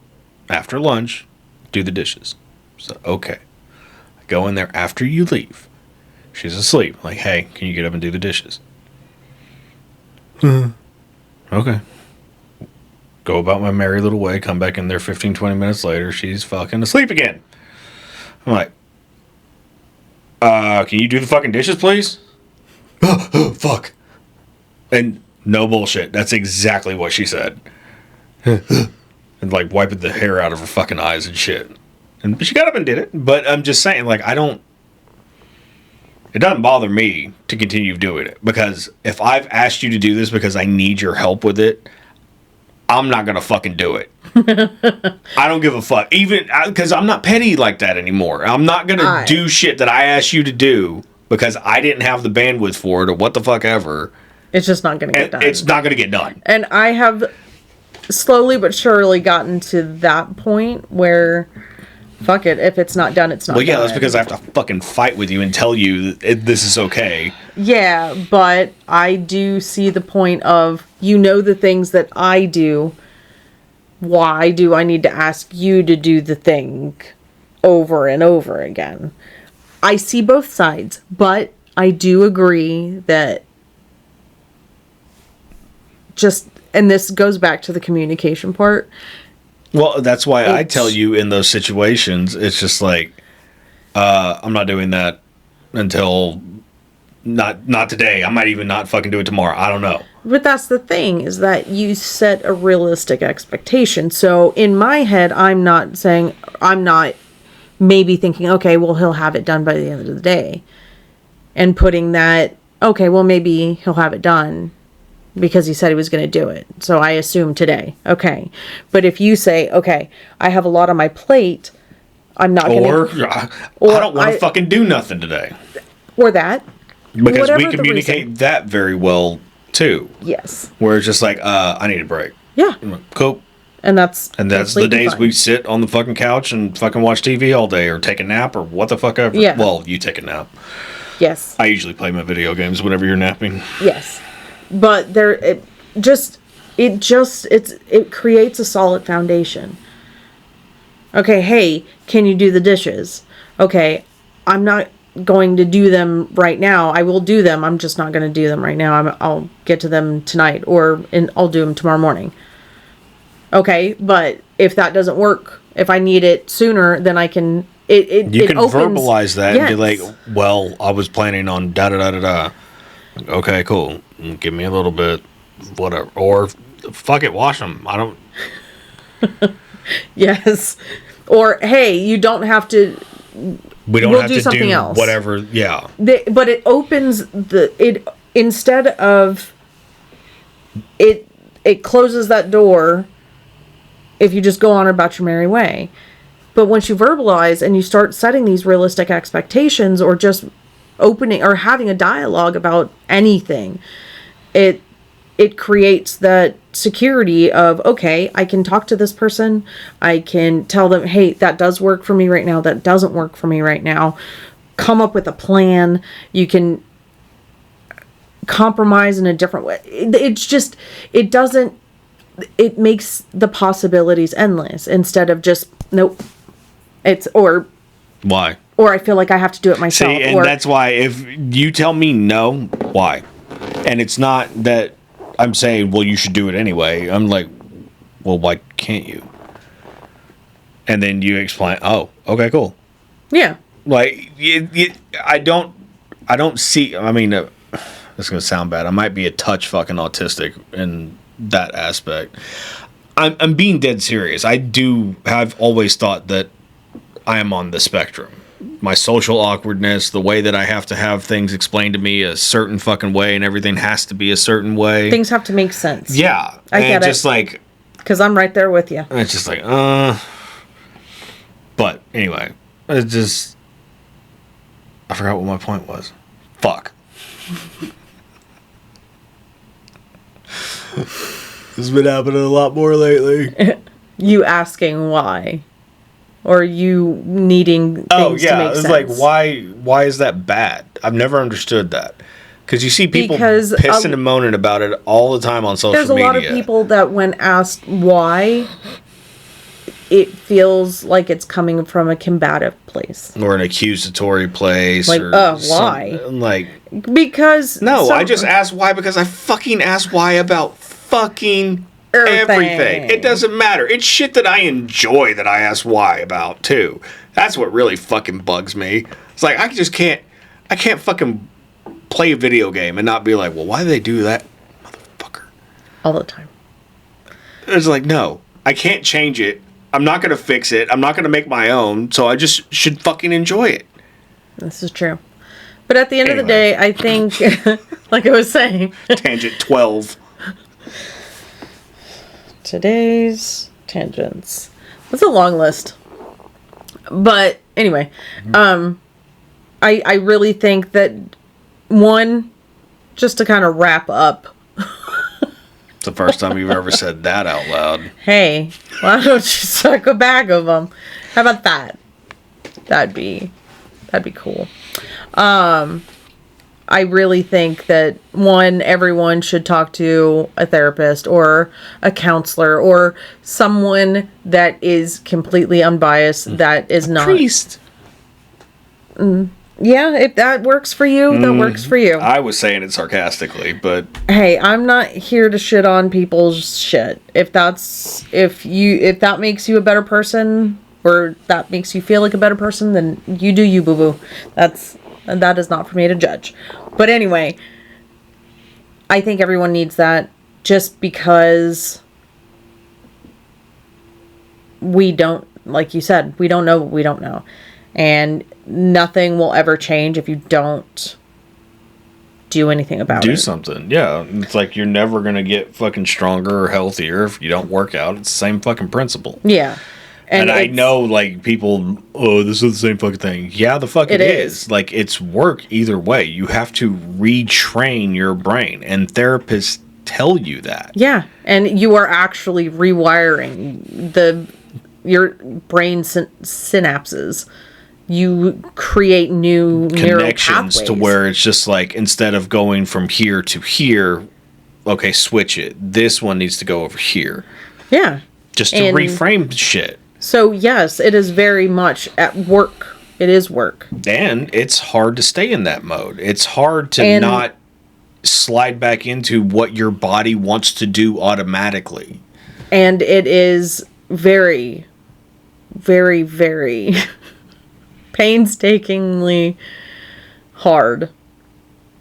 after lunch, do the dishes. So, okay. I go in there after you leave. She's asleep. I'm like, hey, can you get up and do the dishes? Okay. Go about my merry little way, come back in there 15, 20 minutes later, she's fucking asleep again. I'm like, can you do the fucking dishes, please? Fuck. And no bullshit. That's exactly what she said. And like wiping the hair out of her fucking eyes and shit. And she got up and did it. But I'm just saying, like, it doesn't bother me to continue doing it. Because if I've asked you to do this because I need your help with it, I'm not going to fucking do it. I don't give a fuck. Even because I'm not petty like that anymore. I'm not going to do shit that I asked you to do because I didn't have the bandwidth for it or what the fuck ever. It's just not going to get done. It's not going to get done. And I have slowly but surely gotten to that point where, fuck it, if it's not done, it's not done. Well, yeah, that's because I have to fucking fight with you and tell you that this is okay. Yeah, but I do see the point of You know the things that I do. Why do I need to ask you to do the thing over and over again? I see both sides, but I do agree that and this goes back to the communication part. Well, that's why I tell you in those situations, it's just like, I'm not doing that until not today. I might even not fucking do it tomorrow. I don't know. But that's the thing, is that you set a realistic expectation. So in my head, I'm not maybe thinking, okay, well, he'll have it done by the end of the day. And putting that, okay, well, maybe he'll have it done because he said he was going to do it. So I assume today. Okay. But if you say, okay, I have a lot on my plate, I'm not going to... I don't want to fucking do nothing today. Or that. Because we communicate that very well, too. Yes. Where it's just like, I need a break. Yeah. Cool. And that's the days we sit on the fucking couch and fucking watch TV all day or take a nap or what the fuck ever. Yeah. Well, you take a nap. Yes. I usually play my video games whenever you're napping. Yes. But it creates a solid foundation. Okay, hey, can you do the dishes? Okay, I'm not going to do them right now. I will do them. I'm just not going to do them right now. I'll get to them tonight, I'll do them tomorrow morning. Okay, but if that doesn't work, if I need it sooner, then I can... You can verbalize that and be like, well, I was planning on da-da-da-da-da. Okay, cool. Give me a little bit, whatever. Or, fuck it, wash them. I don't... Yes. Or, hey, you don't have to... We'll have to do else. Whatever, yeah. But it opens instead of... It closes that door if you just go on about your merry way. But once you verbalize and you start setting these realistic expectations or just opening or having a dialogue about anything, it creates that security of, okay, I can talk to this person. I can tell them, hey, that does work for me right now. That doesn't work for me right now. Come up with a plan. You can compromise in a different way. It makes the possibilities endless instead of just, nope. Why? Or I feel like I have to do it myself. See, and that's why if you tell me no, why? And it's not that I'm saying, well, you should do it anyway. I'm like, well, why can't you? And then you explain, oh, okay, cool. Yeah. Like, I don't see, I mean, it's going to sound bad. I might be a touch fucking autistic in that aspect. I'm being dead serious. I've always thought that I am on the spectrum. My social awkwardness, the way that I have to have things explained to me a certain fucking way and everything has to be a certain way. Things have to make sense. Yeah. I get it. Just like... Because I'm right there with you. It's just like, But, anyway. It's just... I forgot what my point was. Fuck. This has been happening a lot more lately. You asking why. Or you needing things to make sense. It's like, why is that bad? I've never understood that. Because you see people pissing and moaning about it all the time on social media. There's a lot of people that when asked why, it feels like it's coming from a combative place. Or an accusatory place. Like, why? Like, because... No, I just asked why because I fucking asked why about fucking... Everything. It doesn't matter. It's shit that I enjoy that I ask why about too. That's what really fucking bugs me. It's like I can't fucking play a video game and not be like, well, why do they do that, motherfucker? All the time. It's like, no, I can't change it. I'm not gonna fix it. I'm not gonna make my own. So I just should fucking enjoy it. This is true. But at the end of the day, I think, like I was saying, tangent 12. Today's tangents. That's a long list. But anyway, I really think that just to kind of wrap up. It's the first time you've ever said that out loud. Hey, why don't you suck a bag of them? How about that? That'd be cool. I really think that, one, everyone should talk to a therapist or a counselor or someone that is completely unbiased, that is not... Priest. Yeah, if that works for you, that works for you. I was saying it sarcastically, but... Hey, I'm not here to shit on people's shit. If that makes you a better person, or that makes you feel like a better person, then you do you, boo-boo. That is not for me to judge. But anyway, I think everyone needs that, just because we don't, like you said, we don't know what we don't know. And nothing will ever change if you don't do anything about it. Do something. Yeah. It's like you're never going to get fucking stronger or healthier if you don't work out. It's the same fucking principle. Yeah. And I know, like, people, oh, this is the same fucking thing. Yeah, the fuck it is. Like, it's work either way. You have to retrain your brain. And therapists tell you that. Yeah. And you are actually rewiring your brain synapses. You create new connections neural to where it's just like, instead of going from here to here, okay, switch it. This one needs to go over here. Yeah. Just to reframe shit. So, yes, it is very much at work. It is work. And it's hard to stay in that mode. It's hard to not slide back into what your body wants to do automatically. And it is very, very, very painstakingly hard,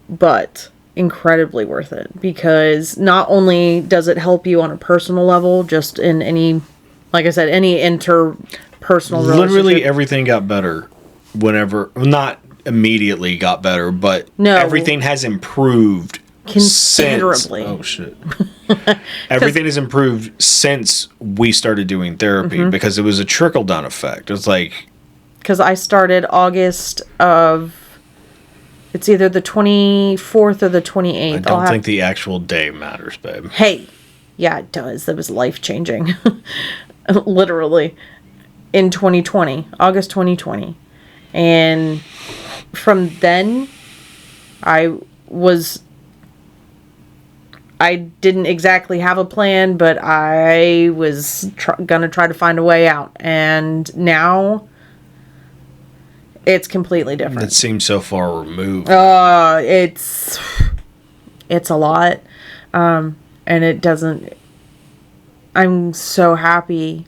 but incredibly worth it, because not only does it help you on a personal level, just in any, like I said, any interpersonal relationship. Literally everything got better whenever, not immediately got better, but everything has improved considerably. Oh shit. Everything has improved since we started doing therapy, because it was a trickle down effect. It was like, because I started August of, it's either the 24th or the 28th. I don't think the actual day matters, babe. Hey, yeah, it does. That was life-changing. Literally. In 2020. August 2020. And from then, I didn't exactly have a plan, but I was gonna try to find a way out. And now... it's completely different. It seems so far removed. It's a lot. And it doesn't... I'm so happy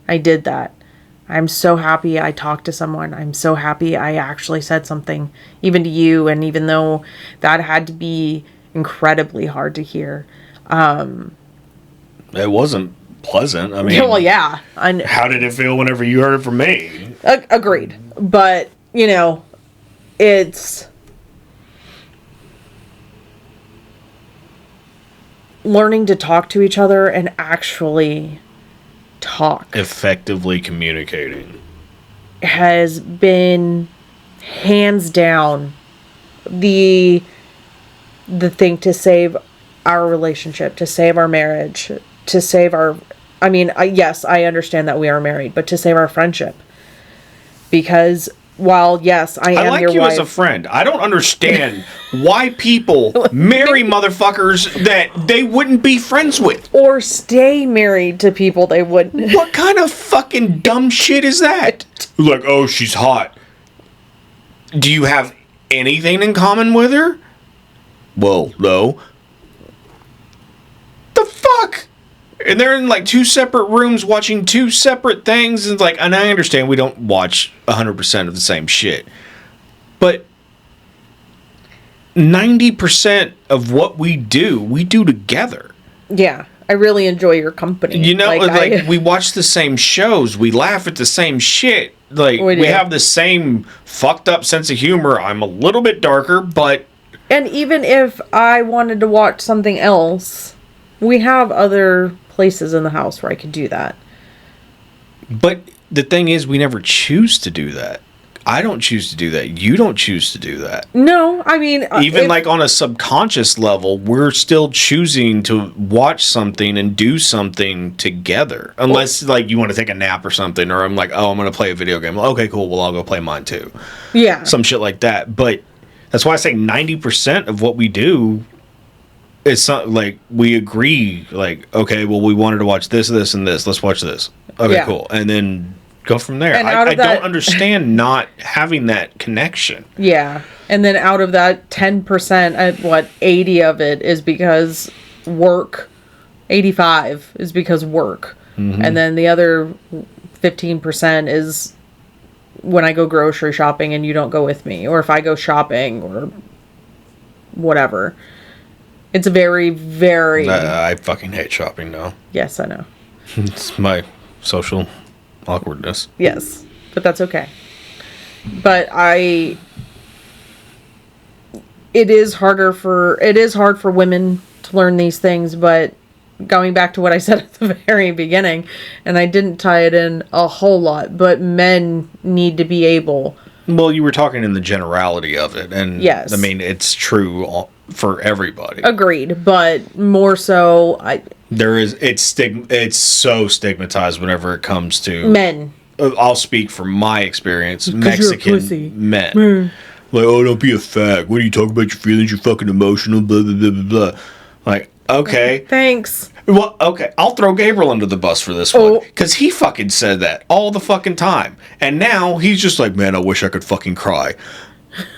I did that. I'm so happy I talked to someone. I'm so happy I actually said something, even to you. And even though that had to be incredibly hard to hear. It wasn't pleasant. I mean... well, yeah. How did it feel whenever you heard it from me? Agreed. But, you know, it's learning to talk to each other and actually talk. Effectively communicating. Has been hands down the thing to save our relationship, to save our marriage, to save our... I mean, yes, I understand that we are married, but to save our friendship. Because while, yes, I am your wife... I like you as a friend. I don't understand why people marry motherfuckers that they wouldn't be friends with. Or stay married to people they wouldn't. What kind of fucking dumb shit is that? Like, oh, she's hot. Do you have anything in common with her? Well, no. The fuck? And they're in like two separate rooms watching two separate things. And it's like, and I understand we don't watch 100% of the same shit. But 90% of what we do together. Yeah. I really enjoy your company. You know, like we watch the same shows. We laugh at the same shit. Like, we have the same fucked up sense of humor. I'm a little bit darker, but... And even if I wanted to watch something else, we have other places in the house where I could do that. But the thing is, we never choose to do that. I don't choose to do that. You don't choose to do that. No, I mean... Even like on a subconscious level, we're still choosing to watch something and do something together. Unless, like, you want to take a nap or something, or I'm like, oh, I'm going to play a video game. Okay, cool. Well, I'll go play mine too. Yeah. Some shit like that. But That's why I say 90% of what we do is like we agree. Like, okay, well, we wanted to watch this, this, and this. Let's watch this. Okay, cool, and then go from there. And I don't understand not having that connection. Yeah, and then out of that 10%, 80 of it is because work. 85 is because work. And then the other 15% is when I go grocery shopping and you don't go with me, or if I go shopping or whatever. It's very, very... I fucking hate shopping now. Yes, I know. It's my social awkwardness. Yes, but that's okay. But it is hard for women to learn these things, but going back to what I said at the very beginning, and I didn't tie it in a whole lot, but men need to be able... Well, you were talking in the generality of it, and yes. I mean, it's true for everybody. Agreed, but more so... It's so stigmatized whenever it comes to... Men. I'll speak from my experience. Mexican men. Like, oh, don't be a fag. What are you talking about your feelings? You're fucking emotional, blah, blah, blah, blah, blah. Like, okay. Thanks. Well, okay. I'll throw Gabriel under the bus for this one. Because he fucking said that all the fucking time. And now he's just like, man, I wish I could fucking cry.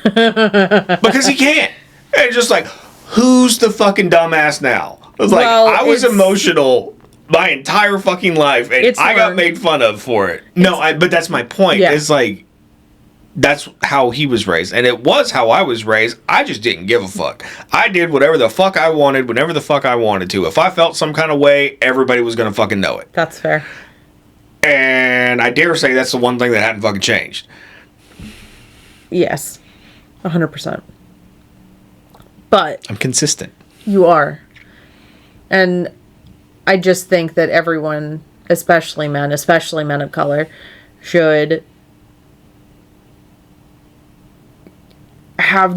Because he can't. And it's just like, who's the fucking dumbass now? I was like, I was emotional my entire fucking life. And I got made fun of for it. But that's my point. Yeah. It's like, that's how he was raised. And it was how I was raised. I just didn't give a fuck. I did whatever the fuck I wanted, whenever the fuck I wanted to. If I felt some kind of way, everybody was going to fucking know it. That's fair. And I dare say that's the one thing that hadn't fucking changed. Yes. 100%. But... I'm consistent. You are. And I just think that everyone, especially men of color, should... have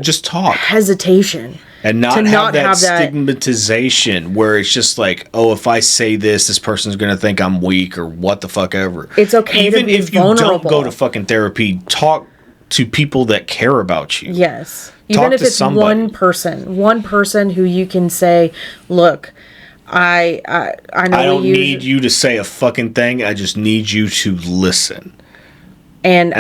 just talk hesitation and not have that stigmatization where it's just like, oh, if I say this person's gonna think I'm weak or what the fuck ever. It's okay even to be if vulnerable. You don't go to fucking therapy, talk to people that care about you. Yes, even if it's one person who you can say, look, I know I don't need you to say a fucking thing. I just need you to listen. And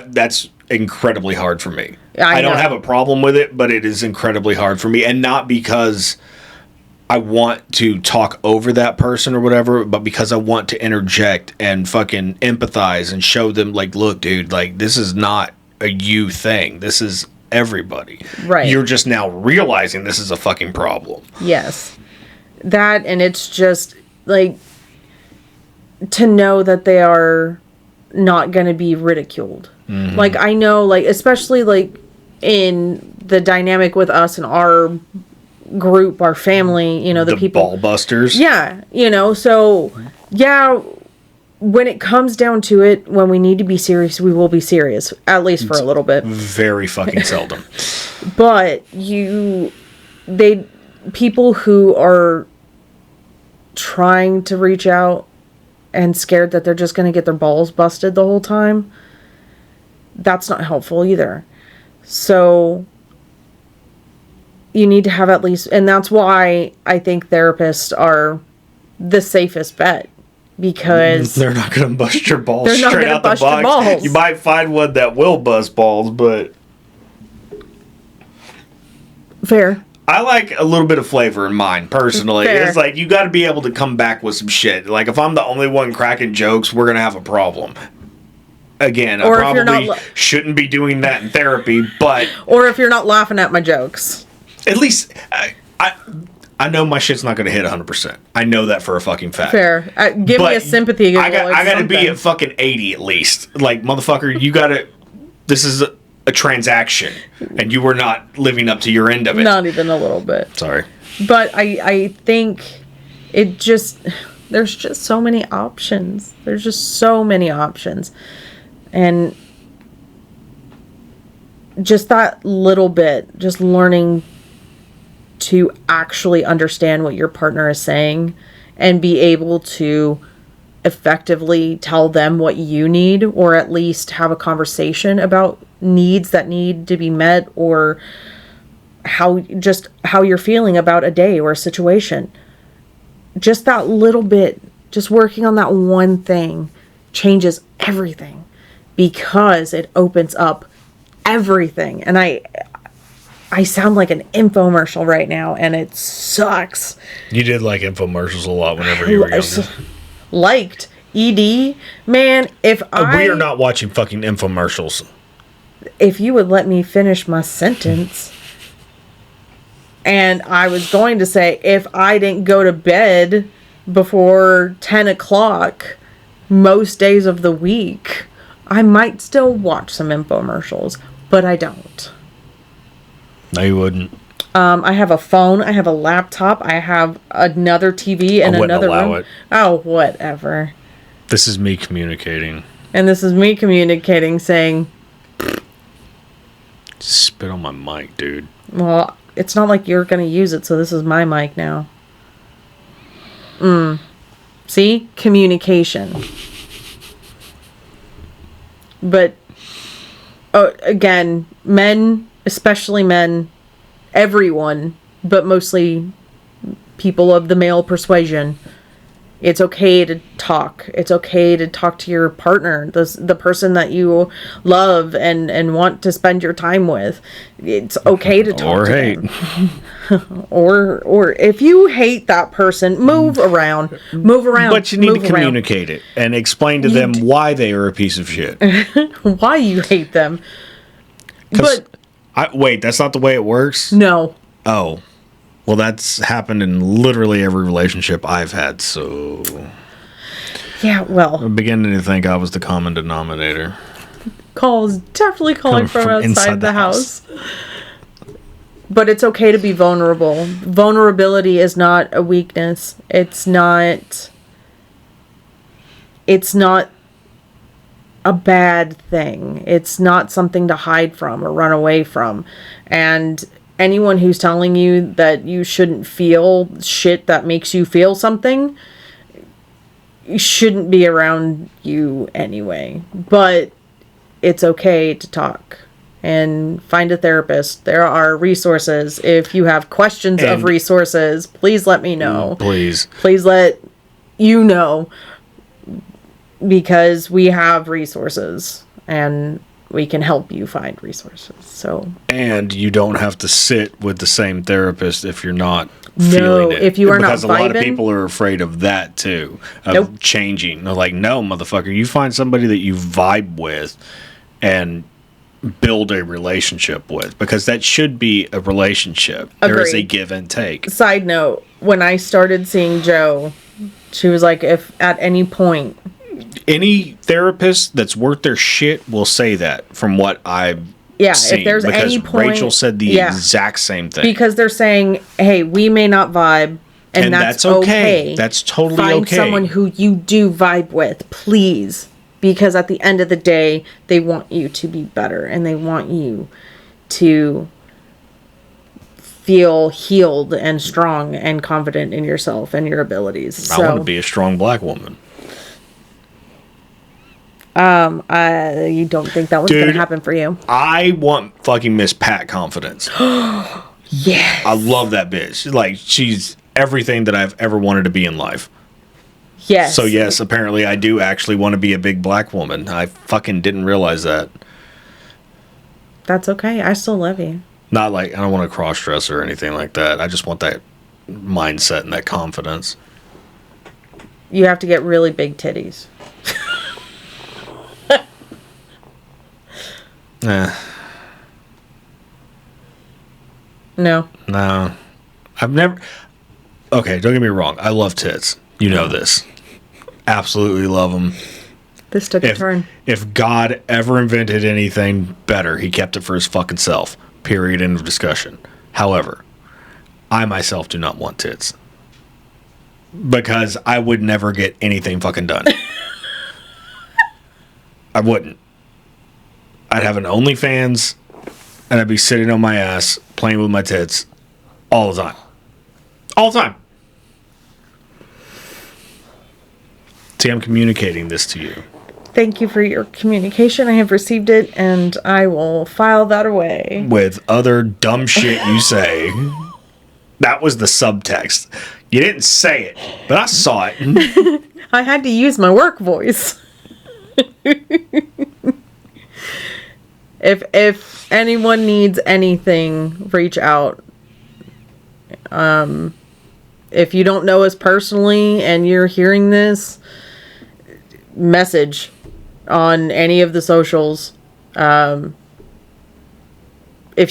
that's incredibly hard for me. I don't have a problem with it, but it is incredibly hard for me. And not because I want to talk over that person or whatever, but because I want to interject and fucking empathize and show them, like, look, dude, like, this is not a you thing. This is everybody. Right. You're just now realizing this is a fucking problem. Yes. That, and it's just, like, to know that they are not going to be ridiculed. Mm-hmm. Like, I know, like, especially, like, in the dynamic with us and our group, our family, you know, the people... ball busters. Yeah, you know, so, yeah, when it comes down to it, when we need to be serious, we will be serious, at least for a little bit. Very fucking seldom. But people who are trying to reach out and scared that they're just going to get their balls busted the whole time, that's not helpful either. So you need to have at least, and that's why I think therapists are the safest bet, because they're not going to bust your balls straight out the box. You might find one that will bust balls, but fair. I like a little bit of flavor in mine, personally. Fair. It's like, you got to be able to come back with some shit. Like, if I'm the only one cracking jokes, we're going to have a problem. Again, or I probably shouldn't be doing that in therapy, but... Or if you're not laughing at my jokes. At least, I know my shit's not going to hit 100%. I know that for a fucking fact. Fair. Give me a sympathy. I got to be at fucking 80 at least. Like, motherfucker, you got to... This is a transaction, and you were not living up to your end of it. Not even a little bit. Sorry. But I think it just... There's just so many options. There's just so many options. And just that little bit, just learning to actually understand what your partner is saying and be able to effectively tell them what you need, or at least have a conversation about needs that need to be met, or how you're feeling about a day or a situation. Just that little bit, just working on that one thing changes everything, because it opens up everything. And I sound like an infomercial right now, and it sucks. You did like infomercials a lot whenever you were younger. Liked ED, man. We are not watching fucking infomercials. If you would let me finish my sentence. And I was going to say, if I didn't go to bed before 10 o'clock most days of the week, I might still watch some infomercials, but I don't. No, you wouldn't. I have a phone, I have a laptop, I have another TV and another room. It. Oh, whatever. This is me communicating. And this is me communicating, saying... Spit on my mic, dude. Well, it's not like you're going to use it, so this is my mic now. See? Communication. But, again, men, especially men, everyone, but mostly people of the male persuasion, it's okay to talk. It's okay to talk to your partner, the person that you love and want to spend your time with. It's okay to talk to them. or if you hate that person, move around. But you need to communicate it and explain to them why they are a piece of shit. Why you hate them. But wait, that's not the way it works? No. Oh. Well, that's happened in literally every relationship I've had, so... Yeah, well... I'm beginning to think I was the common denominator. Calls definitely calling from outside the house. But it's okay to be vulnerable. Vulnerability is not a weakness. It's not a bad thing. It's not something to hide from or run away from. And... anyone who's telling you that you shouldn't feel shit that makes you feel something shouldn't be around you anyway. But it's okay to talk and find a therapist. There are resources. If you have questions of resources, please let me know. Please let you know, because we have resources and we can help you find resources. And you don't have to sit with the same therapist if you're not feeling it. If you are not vibing. Because a lot of people are afraid of that too, of changing. They're like, no, motherfucker, you find somebody that you vibe with and build a relationship with, because that should be a relationship. Agreed. There is a give and take. Side note, when I started seeing Joe, she was like, if at any point... Any therapist that's worth their shit will say that, from what I've seen. If there's any point... Rachel said the exact same thing. Because they're saying, hey, we may not vibe, and that's okay. That's totally Find okay. someone who you do vibe with, please. Because at the end of the day, they want you to be better, and they want you to feel healed and strong and confident in yourself and your abilities. I want to be a strong black woman. You don't think that was going to happen for you? I want fucking Miss Pat confidence. Yes. I love that bitch. Like, she's everything that I've ever wanted to be in life. Yes. So yes, apparently I do actually want to be a big black woman. I fucking didn't realize that. That's okay. I still love you. Not like, I don't want to cross-dress or anything like that. I just want that mindset and that confidence. You have to get really big titties. No. I've never... Okay, don't get me wrong. I love tits. You know this. Absolutely love them. This took a turn. If God ever invented anything better, he kept it for his fucking self. Period. End of discussion. However, I myself do not want tits. Because I would never get anything fucking done. I wouldn't. I'd have an OnlyFans, and I'd be sitting on my ass playing with my tits all the time. All the time. See, I'm communicating this to you. Thank you for your communication. I have received it, and I will file that away. With other dumb shit you say. That was the subtext. You didn't say it, but I saw it. I had to use my work voice. If anyone needs anything, reach out. If you don't know us personally and you're hearing this, message on any of the socials. If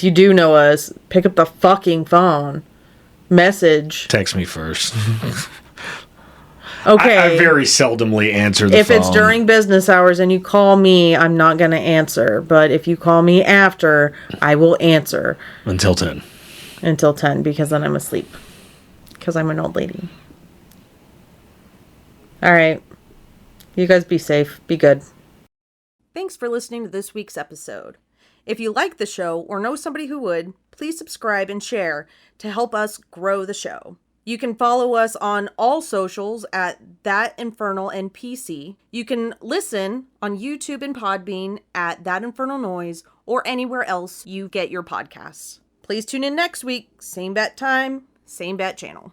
you do know us, pick up the fucking phone. Message. Text me first. Okay. I very seldomly answer the phone. If it's during business hours and you call me, I'm not going to answer. But if you call me after, I will answer. Until 10. Until 10, because then I'm asleep. Because I'm an old lady. All right. You guys be safe. Be good. Thanks for listening to this week's episode. If you like the show or know somebody who would, please subscribe and share to help us grow the show. You can follow us on all socials at thatinfernalnpc. You can listen on YouTube and Podbean at That Infernal Noise or anywhere else you get your podcasts. Please tune in next week. Same bat time, same bat channel.